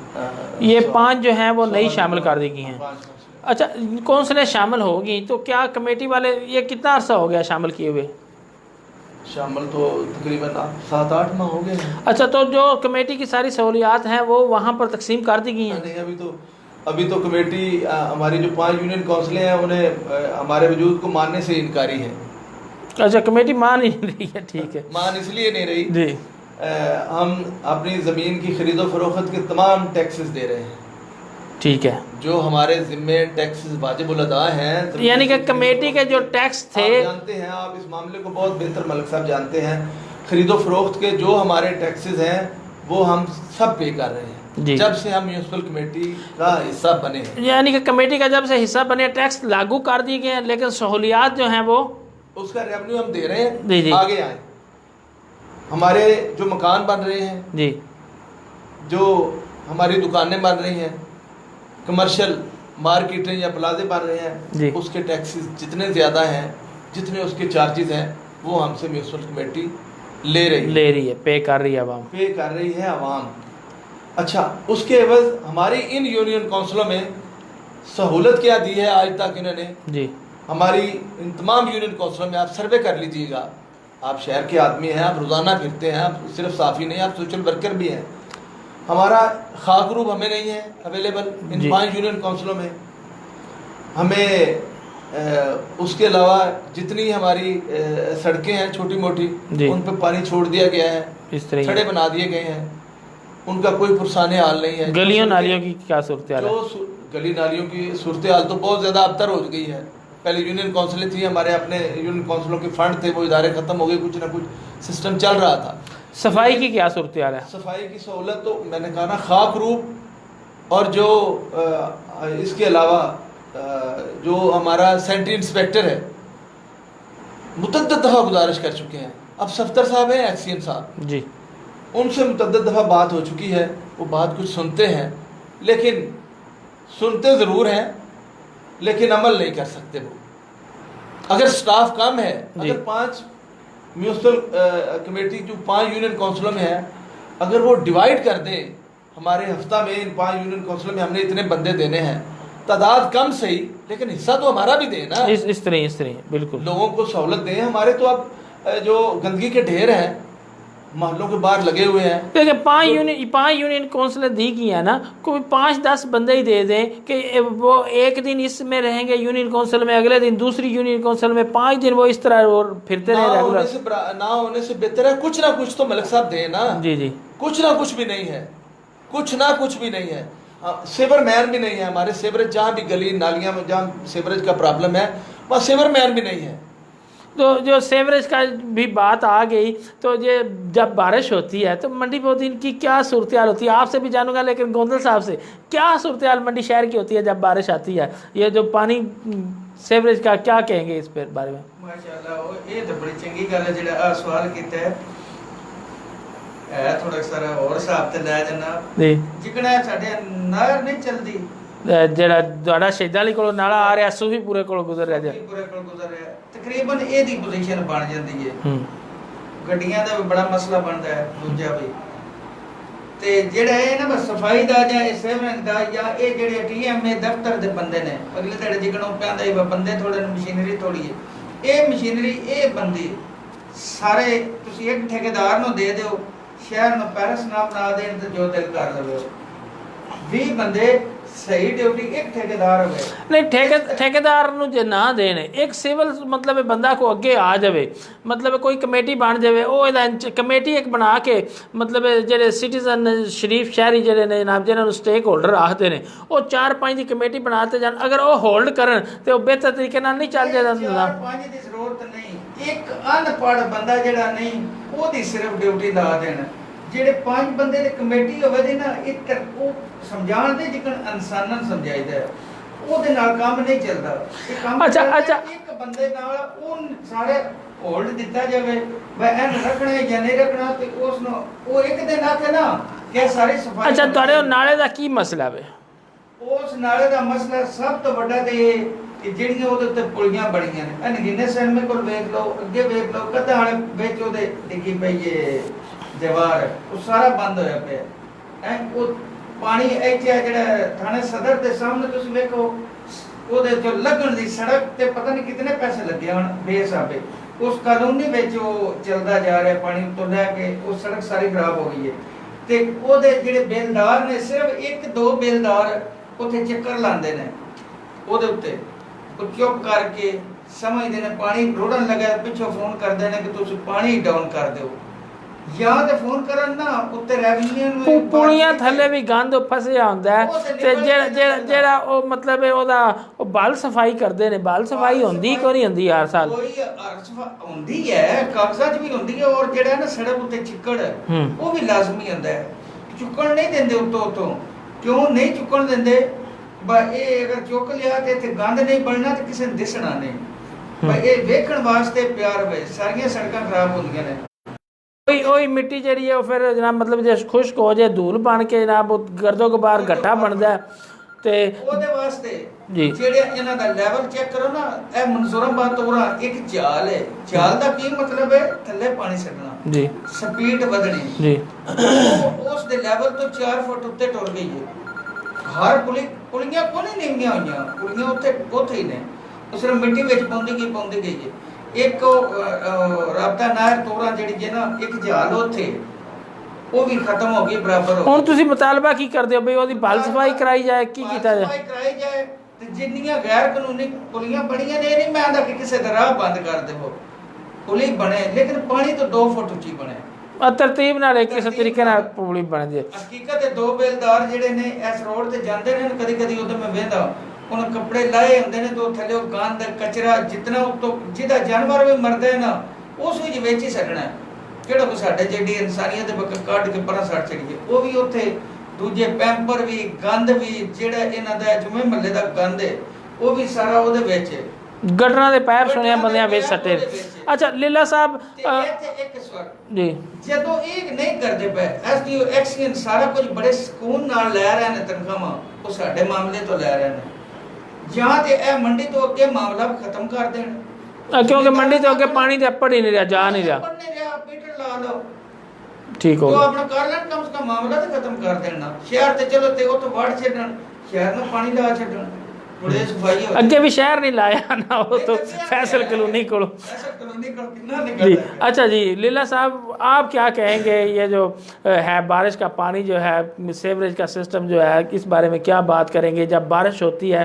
ये 5 जो हैं वो नई शामिल कर दी गई हैं। अच्छा, काउंसिलें शामिल होगी तो क्या कमेटी वाले, ये कितना अर्सा हो गया शामिल किए हुए? शामिल तो तकरीबन 7-8 माह हो गए हैं। अच्छा, तो जो कमेटी की सारी सहूलियात हैं वो वहाँ पर तकसीम कर दी गई हैं? नहीं, अभी तो कमेटी हमारी जो 5 यूनियन काउंसिलें हैं उन्हें हमारे वजूद को मानने से इनकारी है। अच्छा, कमेटी मान ही नहीं रही है। ठीक है, मान इसलिए नहीं रही जी, हम अपनी ज़मीन की खरीदो फरोख्त के तमाम टैक्सेस दे रहे हैं। ठीक है, जो हमारे जिम्मे टैक्स वाजिबुल अदा हैं, यानी कि कमेटी के जो टैक्स थे, आप जानते हैं, आप इस मामले को बहुत बेहतर मलिक साहब जानते हैं, खरीदो फरोख्त के जो हमारे टैक्सेस हैं वो हम सब पे कर रहे हैं जब से हम म्यूनसिपल कमेटी का हिस्सा बने हैं। यानी कि कमेटी का जब से हिस्सा बने टैक्स लागू कर दिए गए हैं, लेकिन सहूलियात जो हैं वो उसका रेवेन्यू हम दे रहे हैं। जी जी, आगे आए, हमारे जो मकान बन रहे हैं जी, जो हमारी दुकानें बन रही हैं, कमर्शियल मार्केटें या प्लाजे बन रहे हैं, उसके टैक्सेस जितने ज़्यादा हैं, जितने उसके चार्जेस हैं, वो हमसे म्यूनसिपल कमेटी ले रही है, पे कर रही है आवाम। अच्छा, उसके एवज हमारी इन यूनियन काउंसिलों में सहूलत क्या दी है आज तक इन्होंने? जी, हमारी इन तमाम यूनियन काउंसिलों में आप सर्वे कर लीजिएगा, आप शहर के आदमी हैं, आप रोज़ाना फिरते हैं, आप सिर्फ साफ़ी नहीं, आप सोशल वर्कर भी हैं। हमारा खाक ग्रुप हमें नहीं है अवेलेबल इन 5 यूनियन काउंसिलों में। हमें उसके अलावा जितनी हमारी सड़कें हैं छोटी मोटी, उन पर पानी छोड़ दिया गया है, इस तरह सड़े बना दिए गए हैं, उनका कोई पुरसाने हाल नहीं है। गलियों नालियों की क्या सूरत हाल है? गली नालियों की सूरत हाल तो बहुत ज़्यादा अबतर हो गई है। पहले यूनियन काउंसिलें थी, हमारे अपने यूनियन काउंसिलों के फंड थे, वो इदारे ख़त्म हो गए, कुछ ना कुछ सिस्टम चल रहा था। सफाई की क्या सूरत हाल है? सफाई की सहूलत तो मैंने कहा ना, खाक रूप और जो इसके अलावा जो हमारा सेंट्री इंस्पेक्टर है, मुतअद्दिद दफ़ा गुजारिश कर चुके हैं। अब सफ्तर साहब हैं, एक्सीएम साहब जी, उनसे मुतअद्दिद दफ़ा बात हो चुकी है, वो बात कुछ सुनते हैं, लेकिन सुनते ज़रूर हैं लेकिन अमल नहीं कर सकते। वो अगर स्टाफ कम है, अगर 5 म्यूनिसिपल कमेटी जो 5 यूनियन काउंसिलों में है, अगर वो डिवाइड कर दें, हमारे हफ्ता में इन 5 यूनियन काउंसिलों में हमने इतने बंदे देने हैं, तादाद कम सही लेकिन हिस्सा तो हमारा भी दें ना। इस तरह बिल्कुल लोगों को सहूलत दें। हमारे तो अब जो गंदगी के ढेर हैं महलों के बाहर लगे हुए हैं। देखिए 5 यूनियन काउंसिल दी की है ना, कोई 5-10 बंदे ही दे दें कि वो एक दिन इसमें रहेंगे यूनियन काउंसिल में, अगले दिन दूसरी यूनियन काउंसिल में, 5 दिन वो इस तरह और फिरते रहे रेगुलर। ना होने से बेहतर है कुछ ना कुछ तो मलिक साहब दें ना। जी कुछ ना कुछ भी नहीं है, कुछ ना कुछ भी नहीं है। सेवर मैन भी नहीं है हमारे। सेवरेज जहाँ भी गली नालियाँ में जहाँ सेवरेज का प्रॉब्लम है वहाँ सेवर मैन भी नहीं है। तो जो सेवरेज का भी बात आ गई, तो ये जब बारिश होती है तो मंडी बहुत की क्या सूरत हाल होती है? आपसे भी जानूंगा, लेकिन गोंदल साहब से क्या सूरत हाल मंडी शहर की होती है जब बारिश आती है? ये जो पानी सेवरेज का क्या कहेंगे इस पर बारे में? माशाअल्लाह, ये तो बड़ी चंगी गल है जो सवाल किया है। थोड़ा सारा और हिसाब ते लै जाना जी, जिकना साडे नहर नहीं चलदी, ਜਿਹੜਾ ਤੁਹਾਡਾ ਸ਼ਹੀਦਾਂ ਵਾਲੀ ਕੋਲੋਂ ਨਾਲਾ ਆ ਰਿਹਾ, ਸੂਫੀਪੁਰੇ ਕੋਲ ਗੁਜ਼ਰ ਰਿਹਾ ਜੀ, ਸੂਫੀਪੁਰੇ ਕੋਲ ਗੁਜ਼ਰ ਰਿਹਾ, ਤਕਰੀਬਨ ਇਹਦੀ ਪੋਜੀਸ਼ਨ ਬਣ ਜਾਂਦੀ ਹੈ। ਗੱਡੀਆਂ ਦਾ ਵੀ ਬੜਾ ਮਸਲਾ ਬਣਦਾ ਹੈ ਦੂਜਾ ਵੀ। ਤੇ ਜਿਹੜਾ ਇਹ ਨਾ ਬਸ ਸਫਾਈ ਦਾ ਜਾਂ ਇਹ ਸੇਵਰਿੰਗ ਦਾ ਜਾਂ ਇਹ ਜਿਹੜੇ ਟੀਐਮਏ ਦਫ਼ਤਰ ਦੇ ਬੰਦੇ ਨੇ, ਅਗਲੇ ਦਿਹਾੜੇ ਜਿਕਣੋਂ ਪੈਂਦਾ ਹੀ ਬੰਦੇ ਥੋੜੇ ਮਸ਼ੀਨਰੀ ਥੋੜੀ ਹੈ, ਇਹ ਮਸ਼ੀਨਰੀ ਇਹ ਬੰਦੇ ਸਾਰੇ ਤੁਸੀਂ ਇੱਕ ਠੇਕੇਦਾਰ ਨੂੰ ਦੇ ਦਿਓ, ਸ਼ਹਿਰ ਨੂੰ ਪੈਰਿਸ ਨਾ ਬਣਾ ਦੇਣ ਤੇ ਜੋ ਦਿਲ ਕਰ ਲਵੇ। 20 ਬੰਦੇ सही ड्यूटी एक ठेकेदार हो नहीं, ठेकेदार जे ना देने एक सिविल मतलब बंदा को अगे आ जाए, मतलब कोई कमेटी बन जाए, वो कमेटी एक बना के मतलब जेडे सिटीजन शरीफ शहरी जेडे ने जनाब जिन्होंने स्टेक होल्डर आखते हैं, वो 4-5 की कमेटी बनाते जान, अगर वो होल्ड करन तो बेहतर तरीके नाल नहीं चल जाता। 4-5 की जरूरत नहीं, एक अनपढ़ बंदा जेड़ा नहीं ओदी सिर्फ ड्यूटी ला देना। ਜਿਹੜੇ 5 ਬੰਦੇ ਦੀ ਕਮੇਟੀ ਹੋਵੇ ਦੀ ਨਾ, ਇੱਕ ਉਹ ਸਮਝਾਣ ਦੇ ਜਿਕਣ ਇਨਸਾਨਾਂ ਨੂੰ ਸਮਝਾਈਦਾ ਹੈ, ਉਹਦੇ ਨਾਲ ਕੰਮ ਨਹੀਂ ਚੱਲਦਾ। ਇਹ ਕੰਮ ਅੱਛਾ ਇੱਕ ਬੰਦੇ ਨਾਲ ਉਹ ਸਾਰੇ ਹੋਲਡ ਦਿੱਤਾ ਜਾਵੇ, ਵੇ ਐਨ ਰੱਖਣਾ ਜਾਂ ਨਹੀਂ ਰੱਖਣਾ, ਤੇ ਉਸ ਨੂੰ ਉਹ ਇੱਕ ਦਿਨ ਆਖੇ ਨਾ ਕਿ ਸਾਰੀ ਸਫਾਈ। ਅੱਛਾ, ਤੁਹਾਡੇ ਨਾਲੇ ਦਾ ਕੀ ਮਸਲਾ ਵੇ? ਉਸ ਨਾਲੇ ਦਾ ਮਸਲਾ ਸਭ ਤੋਂ ਵੱਡਾ ਤੇ ਇਹ ਕਿ ਜਿਹੜੀਆਂ ਉਹਦੇ ਉੱਤੇ ਪੁਲੀਆਂ ਬਣੀਆਂ ਨੇ, ਅਨਗਿਨੇ ਸੈਨਮੇ ਕੋਲ ਵੇਖ ਲਓ, ਅੱਗੇ ਵੇਖ ਲਓ, ਕਦਾ ਵਾਲੇ ਵਿੱਚ ਉਹਦੇ ਡਿੱਗੀ ਪਈ ਏ दीवार, वो सारा बंद होया पे। वो पानी इत्थे जेड़ा थाने सदर के सामने तुसीं वेखो, ओदे जो लगन दी सड़क ते पता नहीं कितने पैसे लगे हन बेहिसाबे। उस कॉलोनी विच वो चलदा जा रहा पानी तो लैके वो सड़क सारी खराब हो गई है। ते ओदे जेड़े बेलदार ने, सिर्फ 1-2 बेलदार उत्थे चक्कर लांदे ने ओदे उत्ते, वो चुप करके समझदे ने पानी रोड़न लगा, पिछों फोन करदे ने कि तुसीं पानी डाउन कर दिओ, ਜਾਂ ਤੇ ਫੋਨ ਕਰਨ ਨਾ ਉੱਤੇ ਰੈਵਨਿਊ ਨੂੰ ਪੁਲੀਆਂ ਥੱਲੇ ਵੀ ਗੰਦ ਫਸਿਆ ਹੁੰਦਾ ਹੈ। ਤੇ ਜਿਹੜਾ ਉਹ ਮਤਲਬ ਉਹਦਾ ਉਹ ਬਾਲ ਸਫਾਈ ਕਰਦੇ ਨੇ, ਬਾਲ ਸਫਾਈ ਹੁੰਦੀ ਕੋਈ ਨਹੀਂ ਹੁੰਦੀ ਹਰ ਸਾਲ? ਕੋਈ ਹੁੰਦੀ ਹੈ, ਕਾਗਜ਼ਾਂ 'ਚ ਵੀ ਹੁੰਦੀ ਹੈ, ਔਰ ਜਿਹੜਾ ਨਾ ਸੜਕ ਉੱਤੇ ਚਿੱਕੜ ਉਹ ਵੀ ਲਾਜ਼ਮੀ ਹੁੰਦਾ ਹੈ। ਚੁੱਕਣ ਨਹੀਂ ਦਿੰਦੇ ਉੱਤੋਂ ਕਿਉਂ ਨਹੀਂ ਚੁੱਕਣ ਦਿੰਦੇ? ਇਹ ਅਗਰ ਚੁੱਕ ਲਿਆ ਤੇ ਇੱਥੇ ਗੰਦ ਨਹੀਂ ਬਣਨਾ ਤੇ ਕਿਸੇ ਨੂੰ ਦਿਸਣਾ ਨਹੀਂ। ਇਹ ਵੇਖਣ ਵਾਸਤੇ ਪਿਆਰ ਹੋਵੇ। ਸਾਰੀਆਂ ਸੜਕਾਂ ਖਰਾਬ ਹੁੰਦੀਆਂ ਨੇ। ਉਹੀ ਮਿੱਟੀ ਜਿਹੜੀ ਹੈ ਉਹ ਫਿਰ ਜਨਾਬ ਮਤਲਬ ਜੇ ਖੁਸ਼ਕ ਹੋ ਜਾਏ, ਧੂਲ ਬਣ ਕੇ ਜਨਾਬ ਗਰਦੋ ਗਬਾਰ ਗੱਟਾ ਬਣਦਾ ਤੇ ਉਹਦੇ ਵਾਸਤੇ ਜਿਹੜੇ ਇਹਨਾਂ ਦਾ ਲੈਵਲ ਚੈੱਕ ਕਰੋ ਨਾ, ਇਹ ਮਨਜ਼ੂਰਾਬਾਦ ਤੋਰਾ ਇੱਕ ਚਾਲ ਹੈ। ਚਾਲ ਦਾ ਕੀ ਮਤਲਬ ਹੈ? ਥੱਲੇ ਪਾਣੀ ਛੱਡਣਾ ਜੀ, ਸਪੀਡ ਵਧਣੀ ਜੀ। ਉਸ ਦੇ ਲੈਵਲ ਤੋਂ 4 ਫੁੱਟ ਉੱਤੇ ਟੁਰ ਗਈ ਹੈ। ਹਰ ਪੁਲੀਆਂ ਕੋਈ ਨਹੀਂ ਨੀਵੀਆਂ ਹੋਈਆਂ, ਪੁਲੀਆਂ ਉੱਥੇ ਹੀ ਨੇ, ਸਿਰਫ ਮਿੱਟੀ ਵਿੱਚ ਪਾਉਂਦੀ ਗਈ ਹੈ। ਇੱਕ ਰਾਬਤਾ ਨਹਿਰ ਤੋਰਾਂ ਜਿਹੜੀ ਜੇ ਨਾ ਇੱਕ ਜਹਾਲ ਉੱਥੇ ਉਹ ਵੀ ਖਤਮ ਹੋ ਗਈ ਬਰਾਬਰ ਹੋ ਹੁਣ ਤੁਸੀਂ ਮੁਤਾਲਬਾ ਕੀ ਕਰਦੇ ਹੋ ਬਈ ਉਹਦੀ ਭਲ ਸਫਾਈ ਕਰਾਈ ਜਾਏ, ਕੀ ਕੀਤਾ ਜਾਏ? ਸਫਾਈ ਕਰਾਈ ਜਾਏ ਤੇ ਜਿੰਨੀਆਂ ਗੈਰ ਕਾਨੂੰਨੀ ਪੁਲੀਆਂ ਬਣੀਆਂ ਨੇ, ਇਹ ਨਹੀਂ ਮੈਂ ਆਂਦਾ ਕਿ ਕਿਸੇ ਦਾ ਰਾਹ ਬੰਦ ਕਰ ਦੇਵੋ, ਪੁਲੀ ਬਣੇ ਲੇਕਿਨ ਪਾਣੀ ਤੋਂ 2 ਫੁੱਟ ਉੱਚੀ ਬਣੇ, ਤਰਤੀਬ ਨਾਲ ਕਿਸੇ ਤਰੀਕੇ ਨਾਲ ਪੁਲੀ ਬਣ ਜੇ। ਹਕੀਕਤ 2 ਬੇਲਦਾਰ ਜਿਹੜੇ ਨੇ ਇਸ ਰੋਡ ਤੇ ਜਾਂਦੇ ਨੇ, ਕਦੀ ਕਦੀ ਉਦੋਂ ਮੈਂ ਵੇਂਦਾ ਉਹਨਾਂ ਕੱਪੜੇ ਲਾਏ ਹੁੰਦੇ ਨੇ ਤੋਂ ਥੱਲੇ ਗੰਦ ਕਚਰਾ ਜਿੰਨਾ ਉਤੋਂ ਜਿਹਦਾ ਜਾਨਵਰ ਵੀ ਮਰਦਾ ਹੈ ਨਾ ਉਸ ਵਿੱਚ ਵੇਚ ਹੀ ਛੱਡਣਾ, ਕਿਹੜਾ ਕੋ ਸਾਡੇ ਜਿਹੜੀ ਇਨਸਾਨੀਅਤ ਦੇ ਬੱਕ ਕੱਢ ਕੇ ਪਰਾਂ ਸੱਟ ਛੱਡੀਏ। ਉਹ ਵੀ ਉੱਥੇ ਦੂਜੇ ਪੈਂਪਰ ਵੀ ਗੰਦ ਵੀ ਜਿਹੜਾ ਇਹਨਾਂ ਦਾ ਜੁਮੇ ਮਹੱਲੇ ਦਾ ਗੰਦ ਹੈ ਉਹ ਵੀ ਸਾਰਾ ਉਹਦੇ ਵਿੱਚ ਹੈ। ਗਟਰਾਂ ਦੇ ਪੈਰ ਸੁਣਿਆ ਬੰਦਿਆਂ ਵਿੱਚ ਸੱਟੇ। ਅੱਛਾ ਲੀਲਾ ਸਾਹਿਬ ਇੱਕ ਸਵਾਲ ਜੀ, ਜਦੋਂ ਇਹ ਨਹੀਂ ਕਰਦੇ ਪਏ ਐਸਡੀਓ ਐਕਸੀਅਨ ਸਾਰਾ ਕੁਝ ਬੜੇ ਸਕੂਨ ਨਾਲ ਲੈ ਰਹੇ ਨੇ ਤਨਖਾਹਾਂ, ਉਹ ਸਾਡੇ ਮਾਮਲੇ ਤੋਂ ਲੈ ਰਹੇ ਨੇ, ਜਾਂ ਤੇ ਇਹ ਮੰਡੀ ਤੋਂ ਅੱਗੇ ਮਾਮਲਾ ਖਤਮ ਕਰ ਦੇਣ, ਕਿਉਂਕਿ ਮੰਡੀ ਤੋਂ ਅੱਗੇ ਪਾਣੀ ਤੇ ਅੱਪੜ ਹੀ ਨਹੀਂ ਰਿਹਾ, ਜਾ ਨਹੀਂ ਰਿਹਾ। ਮੀਟਰ ਲਾ ਲਓ, ਠੀਕ ਹੋ तो ਗਿਆ। अपना कर लें, कम से कम मामला तो खत्म कर देना। शहर ते चलो ते तो वड़ छड्डण, शहर में पानी ला छड्डण, बड़े सफाई हो अगे भी शहर नहीं लाया ना, वो तो फैसल कॉलोनी को। फैसल कॉलोनी को कितना जी निकलता है। अच्छा जी लीला साहब आप क्या कहेंगे, ये जो है बारिश का पानी जो है, सीवरेज का सिस्टम जो है, इस बारे में क्या बात करेंगे? जब बारिश होती है